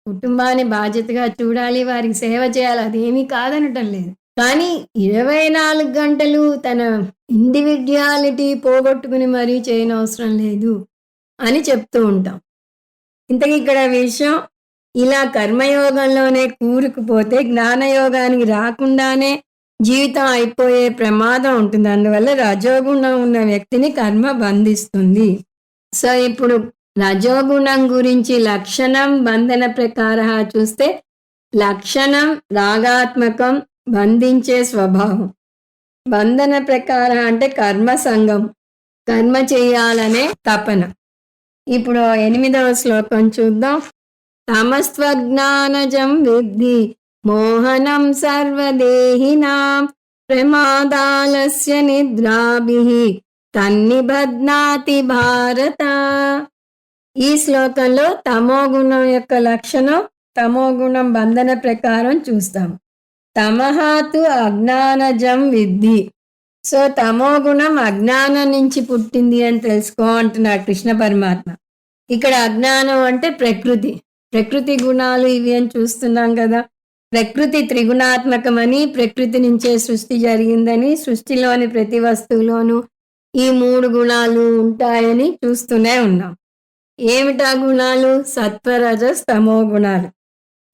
కుటుంబాన్ని బాధ్యతగా చూడాలి, వారికి సేవ చేయాలి, అదేమీ కాదనటం లేదు. కానీ 24 గంటలు తన ఇండివిడ్యువాలిటీ పోగొట్టుకుని మరీ చేయనవసరం లేదు అని చెప్తూ ఉంటాం. ఇంతకీ ఇక్కడ విషయం, ఇలా కర్మయోగంలోనే కూరుకుపోతే జ్ఞానయోగానికి రాకుండానే జీవితం అయిపోయే ప్రమాదం ఉంటుంది. అందువల్ల రజోగుణం ఉన్న వ్యక్తిని కర్మ బంధిస్తుంది. సో ఇప్పుడు రజోగుణం గురించి లక్షణం బంధన ప్రకార చూస్తే, లక్షణం రాగాత్మకం, బంధించే స్వభావం. బంధన ప్రకార అంటే కర్మ సంఘం, కర్మ చేయాలనే తపన. ఇప్పుడు 8వ శ్లోకం చూద్దాం. తమస్త్వజ్ఞానజం విద్ధి మోహనం సర్వదేహినాం ప్రమాదాలస్య నిద్రాభిః తన్నిబధ్నాతి భారత. ఈ శ్లోకంలో తమోగుణం యొక్క లక్షణం, తమోగుణం బంధన ప్రకారం చూస్తాం. తమహాతు అజ్ఞానజం విద్ధి. సో తమోగుణం అజ్ఞానం నుంచి పుట్టింది అని తెలుసుకో అంటున్నాడు కృష్ణ పరమాత్మ. ఇక్కడ అజ్ఞానం అంటే ప్రకృతి, ప్రకృతి గుణాలు ఇవి అని చూస్తున్నాం కదా. ప్రకృతి త్రిగుణాత్మకమని, ప్రకృతి నుంచే సృష్టి జరిగిందని, సృష్టిలోని ప్రతి వస్తువులోనూ ఈ 3 గుణాలు ఉంటాయని చూస్తూనే ఉన్నాం. ఏమిటా గుణాలు? సత్వరజస్ తమో గుణాలు.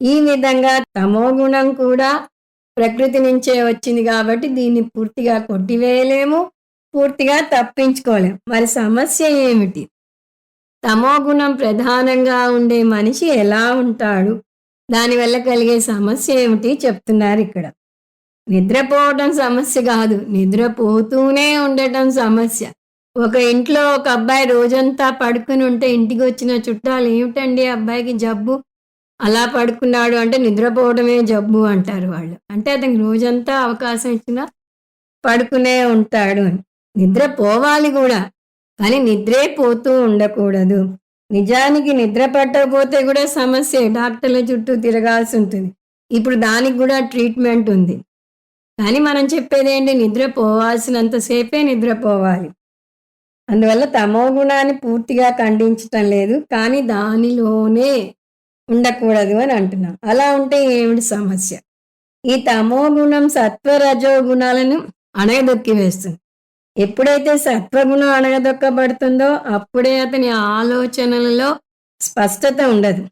ఈ విధంగా తమో గుణం కూడా ప్రకృతి నుంచే వచ్చింది కాబట్టి దీన్ని పూర్తిగా కొట్టివేయలేము, పూర్తిగా తప్పించుకోలేము. మరి సమస్య ఏమిటి? తమోగుణం ప్రధానంగా ఉండే మనిషి ఎలా ఉంటాడు, దానివల్ల కలిగే సమస్య ఏమిటి చెప్తున్నారు ఇక్కడ. నిద్రపోవటం సమస్య కాదు, నిద్రపోతూనే ఉండటం సమస్య. ఒక ఇంట్లో ఒక అబ్బాయి రోజంతా పడుకుని ఉంటే ఇంటికి వచ్చిన చుట్టాలు, ఏమిటండి అబ్బాయికి జబ్బు, అలా పడుకున్నాడు అంటే నిద్రపోవడమే జబ్బు అంటారు వాళ్ళు. అంటే అతనికి రోజంతా అవకాశం ఇచ్చినా పడుకునే ఉంటాడు అని. నిద్రపోవాలి కూడా, కానీ నిద్రే పోతూ ఉండకూడదు. నిజానికి నిద్ర పట్టకపోతే కూడా సమస్య, డాక్టర్ల చుట్టూ తిరగాల్సి ఉంటుంది. ఇప్పుడు దానికి కూడా ట్రీట్మెంట్ ఉంది. కానీ మనం చెప్పేది ఏంటి, నిద్రపోవాల్సినంతసేపే నిద్రపోవాలి. అందువల్ల తమో గుణాన్ని పూర్తిగా ఖండించటం లేదు, కానీ దానిలోనే ఉండకూడదు అని అంటున్నాం. అలా ఉంటే ఏమిటి సమస్య? ఈ తమో గుణం సత్వరజో గుణాలను అణగదొక్కి వేస్తుంది. ఎప్పుడైతే సత్వగుణం అణగదొక్కబడుతుందో అప్పుడే అతని ఆలోచనలలో స్పష్టత ఉండదు.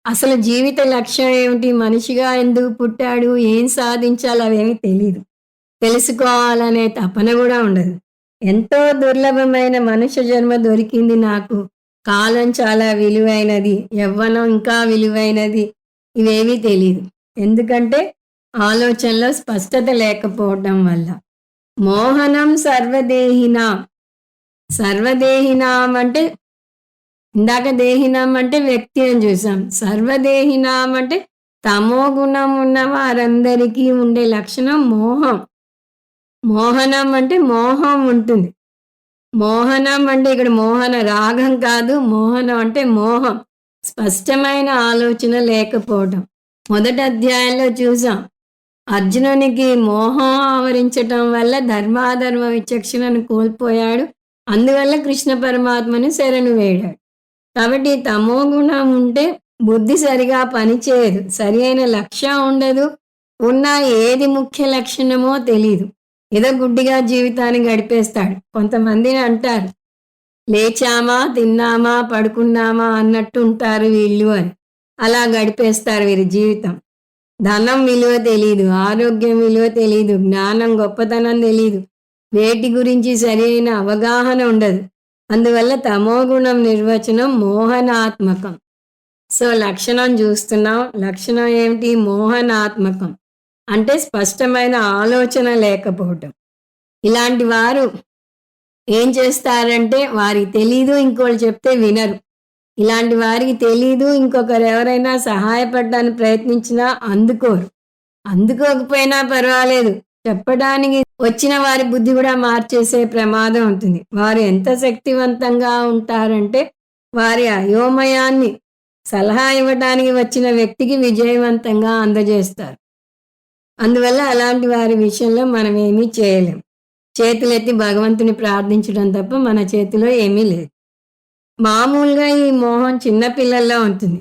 అసలు జీవిత లక్ష్యం ఏమిటి, మనిషిగా ఎందుకు పుట్టాడు, ఏం సాధించాలి, అవేమీ తెలియదు. తెలుసుకోవాలనే తపన కూడా ఉండదు. ఎంతో దుర్లభమైన మనుష్య జన్మ దొరికింది నాకు, కాలం చాలా విలువైనది, యవ్వనం ఇంకా విలువైనది, ఇవేమీ తెలియదు. ఎందుకంటే ఆలోచనలో స్పష్టత లేకపోవడం వల్ల. మోహనం సర్వదేహినాం. సర్వదేహినాం అంటే, ఇందాక దేహినాం అంటే వ్యక్తి అని చూసాం, సర్వదేహినాం అంటే తమో గుణం ఉన్న వారందరికీ ఉండే లక్షణం మోహం. మోహనం అంటే మోహం ఉంటుంది. మోహనం అంటే ఇక్కడ మోహన రాగం కాదు, మోహనం అంటే మోహం, స్పష్టమైన ఆలోచన లేకపోవడం. మొదటి అధ్యాయంలో చూసాం, అర్జునునికి మోహం ఆవరించటం వల్ల ధర్మాధర్మ విచక్షణను కోల్పోయాడు. అందువల్ల కృష్ణ పరమాత్మని శరణు వేడాడు. కాబట్టి తమో గుణం ఉంటే బుద్ధి సరిగా పనిచేయదు, సరి అయిన లక్ష్యం ఉండదు, ఉన్న ఏది ముఖ్య లక్షణమో తెలీదు. ఏదో గుడ్డిగా జీవితాన్ని గడిపేస్తాడు. కొంతమందిని అంటారు, లేచామా తిన్నామా పడుకున్నామా అన్నట్టు ఉంటారు వీళ్ళు అని. అలా గడిపేస్తారు వీరి జీవితం. ధనం విలువ తెలీదు, ఆరోగ్యం విలువ తెలీదు, జ్ఞానం గొప్పతనం తెలీదు, వేటి గురించి సరైన అవగాహన ఉండదు. అందువల్ల తమోగుణం నిర్వచనం మోహనాత్మకం. సో లక్షణం చూస్తున్నాం. లక్షణం ఏమిటి? మోహనాత్మకం. అంటే స్పష్టమైన ఆలోచన లేకపోవటం. ఇలాంటి వారు ఏం చేస్తారంటే వారికి తెలీదు, ఇంకోళ్ళు చెప్తే వినరు. ఇలాంటి వారికి తెలీదు, ఇంకొకరు ఎవరైనా సహాయపడడానికి ప్రయత్నించినా అందుకోరు. అందుకోకపోయినా పర్వాలేదు, చెప్పడానికి వచ్చిన వారి బుద్ధి కూడా మార్చేసే ప్రమాదం ఉంటుంది. వారు ఎంత శక్తివంతంగా ఉంటారంటే వారి అయోమయాన్ని సలహా ఇవ్వడానికి వచ్చిన వ్యక్తికి విజయవంతంగా అందజేస్తారు. అందువల్ల అలాంటి వారి విషయంలో మనం ఏమీ చేయలేం. చేతులెత్తి భగవంతుని ప్రార్థించడం తప్ప మన చేతిలో ఏమీ లేదు. మామూలుగా ఈ మోహం చిన్నపిల్లల్లో ఉంటుంది.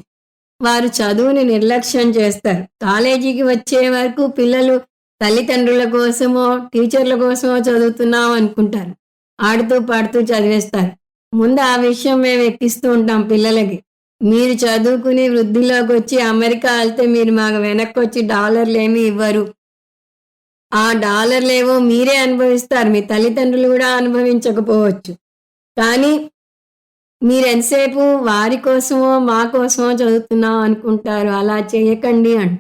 వారు చదువుని నిర్లక్ష్యం చేస్తారు. కాలేజీకి వచ్చే వరకు పిల్లలు తల్లిదండ్రుల కోసమో టీచర్ల కోసమో చదువుతున్నాం అనుకుంటారు. ఆడుతూ పాడుతూ చదివేస్తారు. ముందు ఆ విషయం మేము ఎక్కిస్తూ ఉంటాం పిల్లలకి. మీరు చదువుకుని వృద్ధిలోకి వచ్చి అమెరికా వెళ్తే మీరు మాకు వెనక్కి వచ్చి డాలర్లు ఏమీ ఇవ్వరు. ఆ డాలర్లేవో మీరే అనుభవిస్తారు. మీ తల్లిదండ్రులు కూడా అనుభవించకపోవచ్చు. కానీ మీరెంతసేపు వారి కోసమో మా కోసమో చదువుతున్నాం అనుకుంటారు. అలా చేయకండి అంట.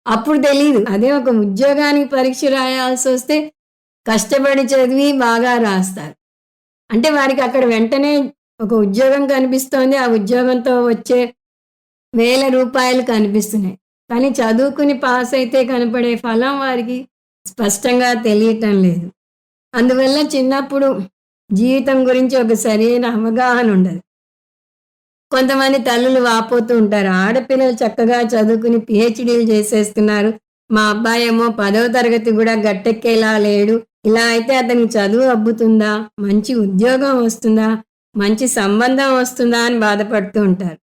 అప్పుడు తెలీదు. అదే ఒక ఉద్యోగానికి పరీక్ష రాయాల్సి వస్తే కష్టపడి చదివి బాగా రాస్తారు. అంటే వారికి అక్కడ వెంటనే ఒక ఉద్యోగం కనిపిస్తోంది. ఆ ఉద్యోగంతో వచ్చే వేల రూపాయలు కనిపిస్తున్నాయి. కానీ చదువుకుని పాస్ అయితే కనపడే ఫలం వారికి స్పష్టంగా తెలియటం లేదు. అందువల్ల చిన్నప్పుడు జీవితం గురించి ఒక సరైన అవగాహన ఉండదు. కొంతమంది తల్లులు వాపోతూ ఉంటారు. ఆడపిల్లలు చక్కగా చదువుకుని పిహెచ్డీలు చేసేస్తున్నారు. మా అబ్బాయి ఏమో 10వ తరగతి కూడా గట్టెక్కేలా లేడు. ఇలా అయితే అతనికి చదువు అబ్బుతుందా? మంచి ఉద్యోగం వస్తుందా? మంచి సంబంధం వస్తుందా అని బాధపడుతూ ఉంటారు.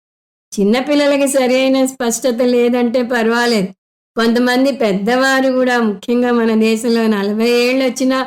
చిన్నపిల్లలకి సరైన స్పష్టత లేదంటే పర్వాలేదు. కొంతమంది పెద్దవారు కూడా ముఖ్యంగా మన దేశంలో 40 ఏళ్ళు వచ్చినా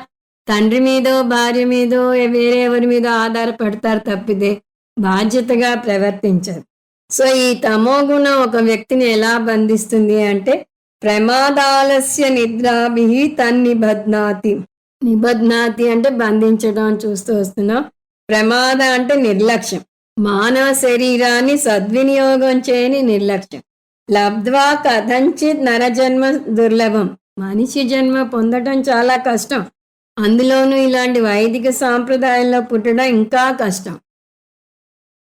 తండ్రి మీదో భార్య మీదో వేరే ఎవరి మీదో ఆధారపడతారు తప్పితే బాధ్యతగా ప్రవర్తించరు. సో ఈ తమో గుణం ఒక వ్యక్తిని ఎలా బంధిస్తుంది అంటే ప్రమాదాలస్య నిద్రాభి తన్నిబధ్నాతి. నిబధ్నాతి అంటే బంధించడం చూస్తూ వస్తున్నాం. ప్రమాద అంటే నిర్లక్ష్యం. మానవ శరీరాన్ని సద్వినియోగం చేయని నిర్లక్ష్యం. లబ్ధ్వా కథంచిత్ నరజన్మ దుర్లభం. మనిషి జన్మ పొందటం చాలా కష్టం. అందులోనూ ఇలాంటి వైదిక సాంప్రదాయంలో పుట్టడం ఇంకా కష్టం.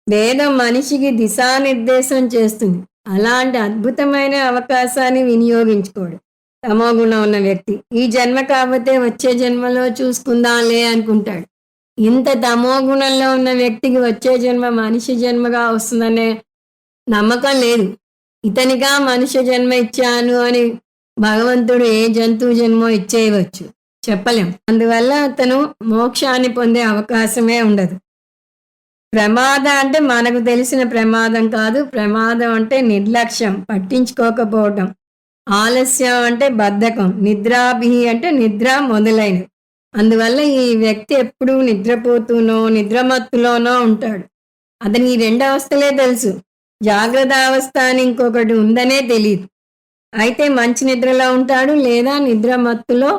వేదం మనిషికి దిశానిర్దేశం చేస్తుంది. అలాంటి అద్భుతమైన అవకాశాన్ని వినియోగించుకోడు తమో గుణం ఉన్న వ్యక్తి. ఈ జన్మ కాకపోతే వచ్చే జన్మలో చూసుకుందాంలే అనుకుంటాడు. ఇంత తమో గుణంలో ఉన్న వ్యక్తికి వచ్చే జన్మ మనిషి జన్మగా వస్తుందనే నమ్మకం లేదు. ఇతనిగా మనుష్య జన్మ ఇచ్చాను అని భగవంతుడు ఏ జంతువు జన్మో ఇచ్చేయవచ్చు, చెప్పలేం. అందువల్ల అతను మోక్షాన్ని పొందే అవకాశమే ఉండదు. ప్రమాదం అంటే మనకు తెలిసిన ప్రమాదం కాదు. ప్రమాదం అంటే నిర్లక్ష్యం, పట్టించుకోకపోవటం. ఆలస్యం అంటే బద్ధకం. నిద్రాభి అంటే నిద్ర మొదలైనవి. అందువల్ల ఈ వ్యక్తి ఎప్పుడూ నిద్రపోతూనో నిద్రమత్తులోనో ఉంటాడు. అతని ఈ 2 అవస్థలే తెలుసు. జాగ్రత్త అవస్థ అని ఇంకొకటి ఉందనే తెలియదు. అయితే మంచి నిద్రలో ఉంటాడు లేదా నిద్రమత్తులో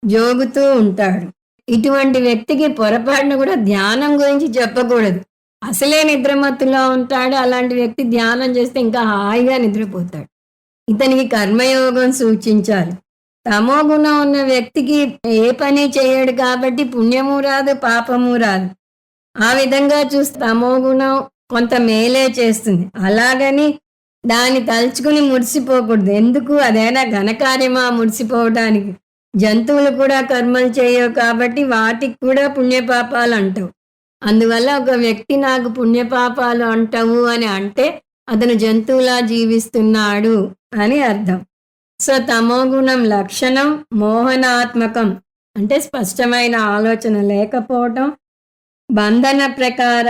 జోగుతూ ఉంటాడు. ఇటువంటి వ్యక్తికి పొరపాటున కూడా ధ్యానం గురించి చెప్పకూడదు. అసలే నిద్రమత్తులో ఉంటాడు. అలాంటి వ్యక్తి ధ్యానం చేస్తే ఇంకా హాయిగా నిద్రపోతాడు. ఇతనికి కర్మయోగం సూచించాలి. తమో గుణం ఉన్న వ్యక్తికి ఏ పని చేయడు కాబట్టి పుణ్యము రాదు, పాపము రాదు. ఆ విధంగా చూస్తే తమో గుణం కొంత మేలే చేస్తుంది. అలాగని దాన్ని తలుచుకుని మురిసిపోకూడదు. ఎందుకు? అదైనా ఘనకార్యమా మురిసిపోవడానికి? జంతువులు కూడా కర్మలు చేయవు కాబట్టి వాటికి కూడా పుణ్యపాపాలు అంటావు. అందువల్ల ఒక వ్యక్తి నాకు పుణ్యపాపాలు అంటావు అని అంటే అతను జంతువులా జీవిస్తున్నాడు అని అర్థం. సో తమోగుణం లక్షణం మోహనాత్మకం అంటే స్పష్టమైన ఆలోచన లేకపోవటం. బంధన ప్రకార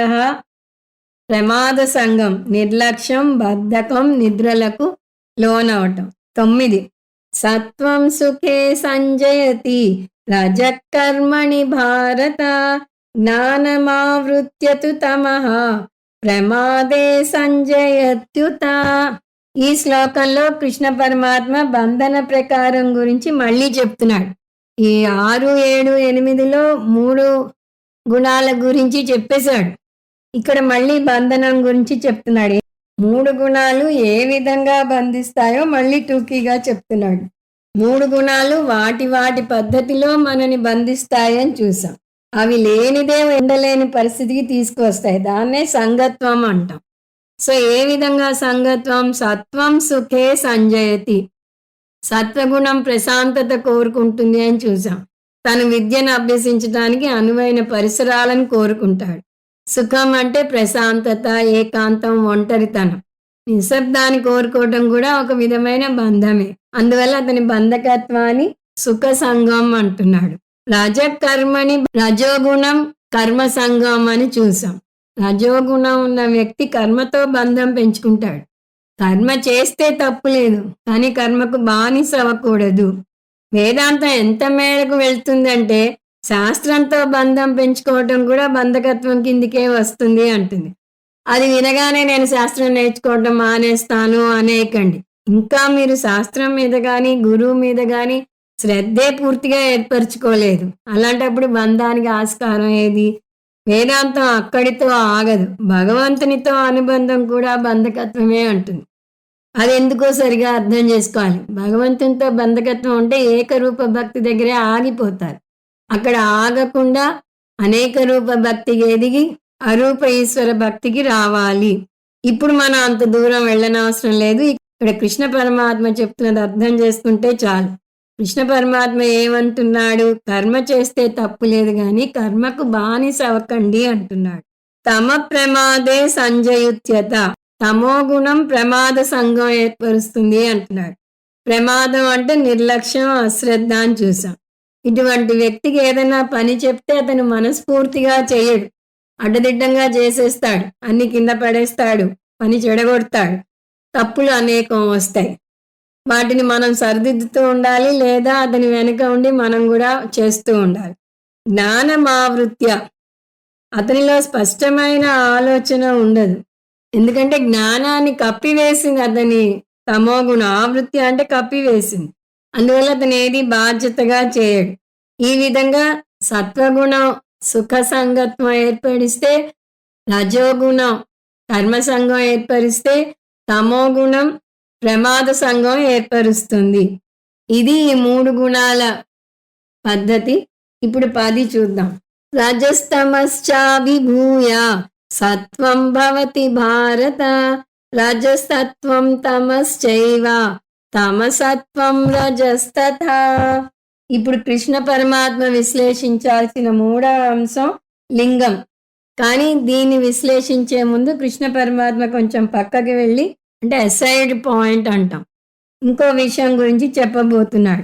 ప్రమాద సంఘం నిర్లక్ష్యం, బద్ధకం, నిద్రలకు లోనవటం. 9 సత్వం సుఖే సంజయతి రజకర్మణి భారత జ్ఞానమావృత్యతు తమః ప్రమాదే సంజయత్యుత. ఈ శ్లోకంలో కృష్ణ పరమాత్మ బంధన ప్రకారం గురించి మళ్ళీ చెప్తున్నాడు. ఈ 6, 7, 8లో 3 గుణాల గురించి చెప్పేశాడు. ఇక్కడ మళ్ళీ బంధనం గురించి చెప్తున్నాడు. 3 గుణాలు ఏ విధంగా బంధిస్తాయో మళ్ళీ టూకీగా చెప్తున్నాడు. 3 గుణాలు వాటి వాటి పద్ధతిలో మనని బంధిస్తాయని చూసాం. అవి లేనిదే ఉండలేని పరిస్థితికి తీసుకొస్తాయి. దాన్నే సంగత్వం అంటాం. సో ఏ విధంగా సంగత్వం? సత్వం సుఖే సంజయతి. సత్వగుణం ప్రశాంతత కోరుకుంటుంది అని చూసాం. తను విద్యను అభ్యసించడానికి అనువైన పరిసరాలను కోరుకుంటాడు. సుఖం అంటే ప్రశాంతత, ఏకాంతం, ఒంటరితనం. నిశ్శబ్దాన్ని కోరుకోవటం కూడా ఒక విధమైన బంధమే. అందువల్ల అతని బంధకత్వాన్ని సుఖ సంగం అంటున్నాడు. రజకర్మని రజోగుణం కర్మ సంగం అని చూసాం. రజోగుణం ఉన్న వ్యక్తి కర్మతో బంధం పెంచుకుంటాడు. కర్మ చేస్తే తప్పు లేదు, కానీ కర్మకు బానిస అవ్వకూడదు. వేదాంతం ఎంత మేరకు వెళ్తుందంటే శాస్త్రంతో బంధం పెంచుకోవటం కూడా బంధకత్వం కిందికే వస్తుంది అంటుంది. అది వినగానే నేను శాస్త్రం నేర్చుకోవటం మానేస్తాను అనేకండి. ఇంకా మీరు శాస్త్రం మీద కానీ గురువు మీద కానీ శ్రద్ధే పూర్తిగా ఏర్పరచుకోలేదు. అలాంటప్పుడు బంధానికి ఆస్కారం ఏది? వేదాంతం అక్కడితో ఆగదు. భగవంతునితో అనుబంధం కూడా బంధకత్వమే అంటుంది. అది ఎందుకో సరిగా అర్థం చేసుకోవాలి. భగవంతునితో బంధకత్వం ఉంటే ఏకరూప భక్తి దగ్గరే ఆగిపోతారు. అక్కడ ఆగకుండా అనేక రూప భక్తికి ఎదిగి అరూప ఈశ్వర భక్తికి రావాలి. ఇప్పుడు మనం అంత దూరం వెళ్ళనవసరం లేదు. ఇక్కడ కృష్ణ పరమాత్మ చెప్తున్నది అర్థం చేసుకుంటే చాలు. కృష్ణ పరమాత్మ ఏమంటున్నాడు? కర్మ చేస్తే తప్పు లేదు, కానీ కర్మకు బానిస అవ్వకండి అంటున్నాడు. తమ ప్రమాదే సంజయుత్యత. తమో గుణం ప్రమాద సంఘం ఏర్పరుస్తుంది అంటున్నాడు. ప్రమాదం అంటే నిర్లక్ష్యం, అశ్రద్ధ అని చూసాం. ఇటువంటి వ్యక్తికి ఏదైనా పని చెప్తే అతను మనస్ఫూర్తిగా చేయడు. అడ్డదిడ్డంగా చేసేస్తాడు, అన్ని కింద పడేస్తాడు, పని చెడగొడతాడు, తప్పులు అనేకం వస్తాయి. వాటిని మనం సరిదిద్దుతూ ఉండాలి, లేదా అతని వెనుక ఉండి మనం కూడా చేస్తూ ఉండాలి. జ్ఞానమావృత్య. అతనిలో స్పష్టమైన ఆలోచన ఉండదు. ఎందుకంటే జ్ఞానాన్ని కప్పివేసింది అతని తమోగుణ. ఆవృత్తి అంటే కప్పివేసింది. అందువల్ల అతను ఏది బాధ్యతగా చేయడు. ఈ విధంగా సత్వగుణం సుఖ సంగత్వం ఏర్పడిస్తే, రజోగుణం కర్మ సంఘం ఏర్పరిస్తే, తమోగుణం ప్రమాద సంఘం ఏర్పరుస్తుంది. ఇది ఈ 3 గుణాల పద్ధతి. ఇప్పుడు 10 చూద్దాం. రజస్తమశ్చాభిభూయ సత్వం భవతి భారత. రజసత్వం తమశ్చైవ తమసత్వం రజస్తథా. ఇప్పుడు కృష్ణ పరమాత్మ విశ్లేషించాల్సిన 3వ అంశం లింగం. కానీ దీన్ని విశ్లేషించే ముందు కృష్ణ పరమాత్మ కొంచెం పక్కకి వెళ్ళి, అంటే అసైడ్ పాయింట్ అంటాం, ఇంకో విషయం గురించి చెప్పబోతున్నాడు.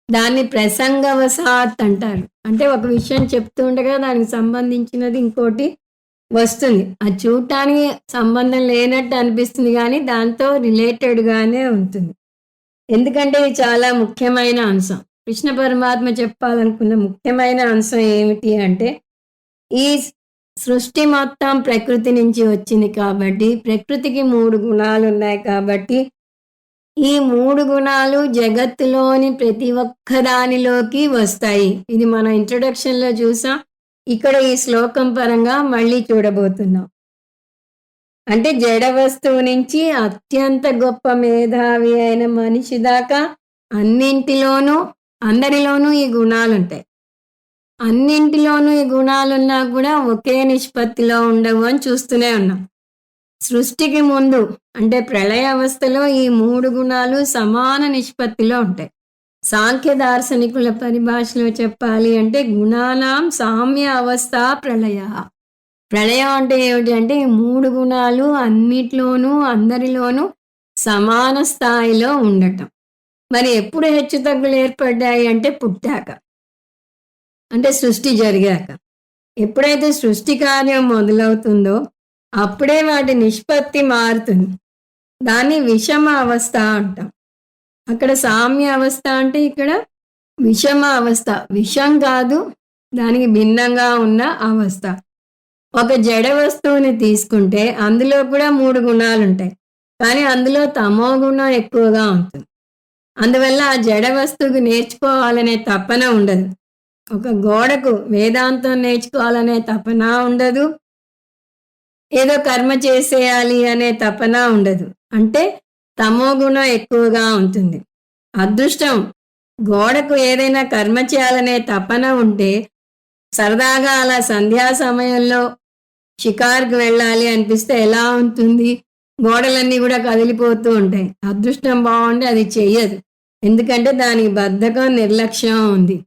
దాన్ని ప్రసంగవశాత్ అంటారు. అంటే ఒక విషయం చెప్తూ ఉండగా దానికి సంబంధించినది ఇంకోటి వస్తుంది. అది చూడటానికి సంబంధం లేనట్టు అనిపిస్తుంది, కానీ దాంతో రిలేటెడ్గానే ఉంటుంది. ఎందుకంటే ఇది చాలా ముఖ్యమైన అంశం. కృష్ణ పరమాత్మ చెప్పాలనుకున్న ముఖ్యమైన అంశం ఏమిటి అంటే, ఈ సృష్టి మొత్తం ప్రకృతి నుంచి వచ్చింది కాబట్టి, ప్రకృతికి 3 గుణాలు ఉన్నాయి కాబట్టి, ఈ 3 గుణాలు జగత్తులోని ప్రతి ఒక్క దానిలోకి వస్తాయి. ఇది మనం ఇంట్రొడక్షన్లో చూసాం. ఇక్కడ ఈ శ్లోకం పరంగా మళ్ళీ చూడబోతున్నాం. అంటే జడ వస్తువు నుంచి అత్యంత గొప్ప మేధావి అయిన మనిషి దాకా అన్నింటిలోనూ అందరిలోనూ ఈ గుణాలు ఉంటాయి. అన్నింటిలోనూ ఈ గుణాలున్నా కూడా ఒకే నిష్పత్తిలో ఉండవు అని చూస్తూనే ఉన్నాం. సృష్టికి ముందు అంటే ప్రళయ అవస్థలో ఈ 3 గుణాలు సమాన నిష్పత్తిలో ఉంటాయి. సాంఖ్య దార్శనికుల పరిభాషలో చెప్పాలి అంటే గుణానాం సామ్య అవస్థ ప్రళయ. ప్రళయం అంటే ఏమిటి అంటే ఈ 3 గుణాలు అన్నిట్లోనూ అందరిలోనూ సమాన స్థాయిలో ఉండటం. మరి ఎప్పుడు హెచ్చు తగ్గులు ఏర్పడ్డాయి అంటే పుట్టాక, అంటే సృష్టి జరిగాక. ఎప్పుడైతే సృష్టి కార్యం మొదలవుతుందో అప్పుడే వాటి నిష్పత్తి మారుతుంది. దాన్ని విషమ అవస్థ అంటాం. అక్కడ సామ్య అవస్థ అంటే ఇక్కడ విషమ అవస్థ. విషం కాదు, దానికి భిన్నంగా ఉన్న అవస్థ. ఒక జడ వస్తువుని తీసుకుంటే అందులో కూడా 3 గుణాలు ఉంటాయి. కానీ అందులో తమో గుణం ఎక్కువగా ఉంటుంది. అందువల్ల ఆ జడ వస్తువుకి నేర్చుకోవాలనే తపన ఉండదు. ఒక గోడకు వేదాంతం నేర్చుకోవాలనే తపన ఉండదు. ఏదో కర్మ చేసేయాలి అనే తపన ఉండదు. అంటే తమో గుణం ఎక్కువగా ఉంటుంది. అదృష్టం గోడకు ఏదైనా కర్మ చేయాలనే తపన ఉంటే సరదాగా అలా సంధ్యా సమయంలో షికారుకు వెళ్ళాలి అనిపిస్తే ఎలా ఉంటుంది? గోడలన్నీ కూడా కదిలిపోతూ ఉంటాయి. అదృష్టం బాగుంటే అది చెయ్యదు. ఎందుకంటే దానికి బద్ధకం, నిర్లక్ష్యం ఉంది.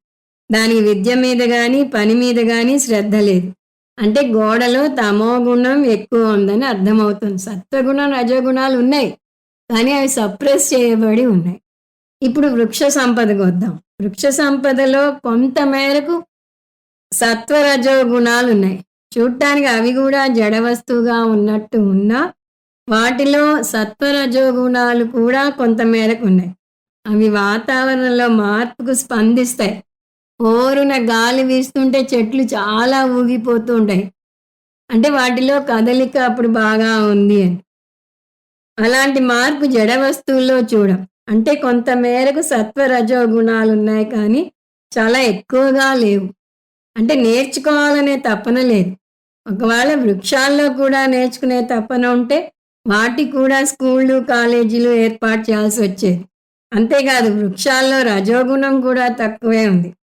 దానికి విద్య మీద గాని, పని మీద గాని శ్రద్ధ లేదు. అంటే గోడలో తమో గుణం ఎక్కువ ఉందని అర్థమవుతుంది. సత్వగుణం, రజోగుణాలు ఉన్నాయి. కానీ అవి సప్రెస్ చేయబడి ఉన్నాయి. ఇప్పుడు వృక్ష సంపదకు వద్దాం. వృక్ష సంపదలో కొంత మేరకు సత్వరజో గుణాలు ఉన్నాయి. చూడటానికి అవి కూడా జడ వస్తువుగా ఉన్నట్టు ఉన్నా వాటిలో సత్వరజో గుణాలు కూడా కొంత మేరకు ఉన్నాయి. అవి వాతావరణంలో మార్పుకు స్పందిస్తాయి. ఓరున గాలి వీస్తుంటే చెట్లు చాలా ఊగిపోతూ ఉంటాయి. అంటే వాటిలో కదలిక అప్పుడు బాగా ఉంది అని. అలాంటి మార్పు జడ వస్తువుల్లో చూడం. అంటే కొంత మేరకు సత్వరజో గుణాలు ఉన్నాయి కానీ చాలా ఎక్కువగా లేవు. అంటే నేర్చుకోవాలనే తపన లేదు. ఒకవేళ వృక్షాల్లో కూడా నేర్చుకునే తపన ఉంటే వాటికి కూడా స్కూళ్ళు, కాలేజీలు ఏర్పాటు చేయాల్సి వచ్చేది. అంతేకాదు వృక్షాల్లో రజోగుణం కూడా తక్కువే ఉంది.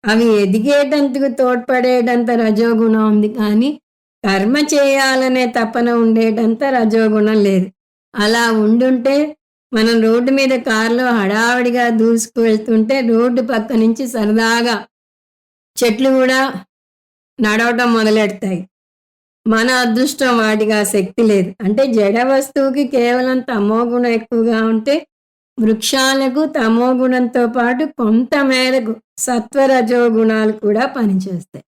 అవి ఎదిగేటందుకు తోడ్పడేటంత రజోగుణం ఉంది కానీ కర్మ చేయాలనే తపన ఉండేటంత రజోగుణం లేదు. అలా ఉండుంటే మనం రోడ్డు మీద కారులో హడావిడిగా దూసుకు వెళ్తుంటే రోడ్డు పక్క నుంచి సరదాగా చెట్లు కూడా నడవటం మొదలెడతాయి. మన అదృష్టం వాటికి ఆ శక్తి లేదు. అంటే జడ వస్తువుకి కేవలం తమో గుణం ఎక్కువగా ఉంటే వృక్షాలకు తమో గుణంతో పాటు కొంత మేరకు సత్వరజో గుణాలు కూడా పనిచేస్తాయి.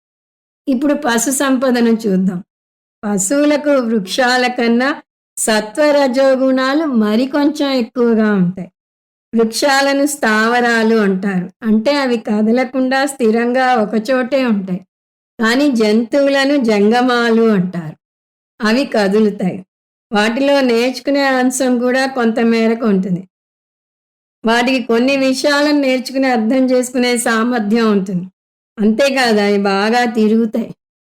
ఇప్పుడు పశు సంపదను చూద్దాం. పశువులకు వృక్షాల కన్నా సత్వరజో గుణాలు మరికొంచెం ఎక్కువగా ఉంటాయి. వృక్షాలను స్థావరాలు అంటారు. అంటే అవి కదలకుండా స్థిరంగా ఒకచోటే ఉంటాయి. కానీ జంతువులను జంగమాలు అంటారు. అవి కదులుతాయి. వాటిలో నేర్చుకునే అంశం కూడా కొంత మేరకు ఉంటుంది. వాటికి కొన్ని విషయాలను నేర్చుకుని అర్థం చేసుకునే సామర్థ్యం ఉంటుంది. అంతేకాదు అవి బాగా తిరుగుతాయి.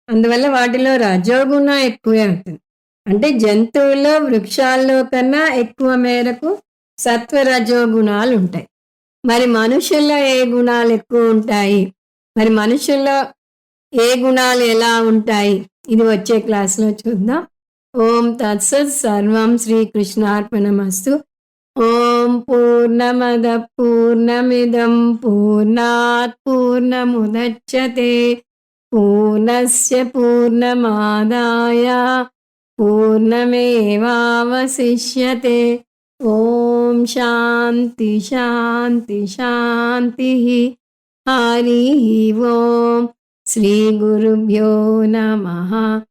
అందువల్ల వాటిలో రజోగుణం ఎక్కువే ఉంటుంది. అంటే జంతువుల్లో, వృక్షాల్లో కన్నా ఎక్కువ మేరకు సత్వరజో గుణాలు ఉంటాయి. మరి మనుషుల్లో ఏ గుణాలు ఎక్కువ ఉంటాయి? మరి మనుషుల్లో ఏ గుణాలు ఎలా ఉంటాయి? ఇది వచ్చే క్లాస్లో చూద్దాం. ఓం తత్సత్. సర్వం శ్రీకృష్ణార్పణమస్తు. ఓం పూర్ణమద పూర్ణమిదం పూర్ణాత్ పూర్ణముదచ్యతే పూర్ణస్య పూర్ణమాదాయ పూర్ణమేవావశిష్యతే. ఓం శాంతి శాంతి శాంతి. హరి ఓం. శ్రీ గురుభ్యో నమః.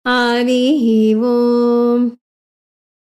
హరి ఓం.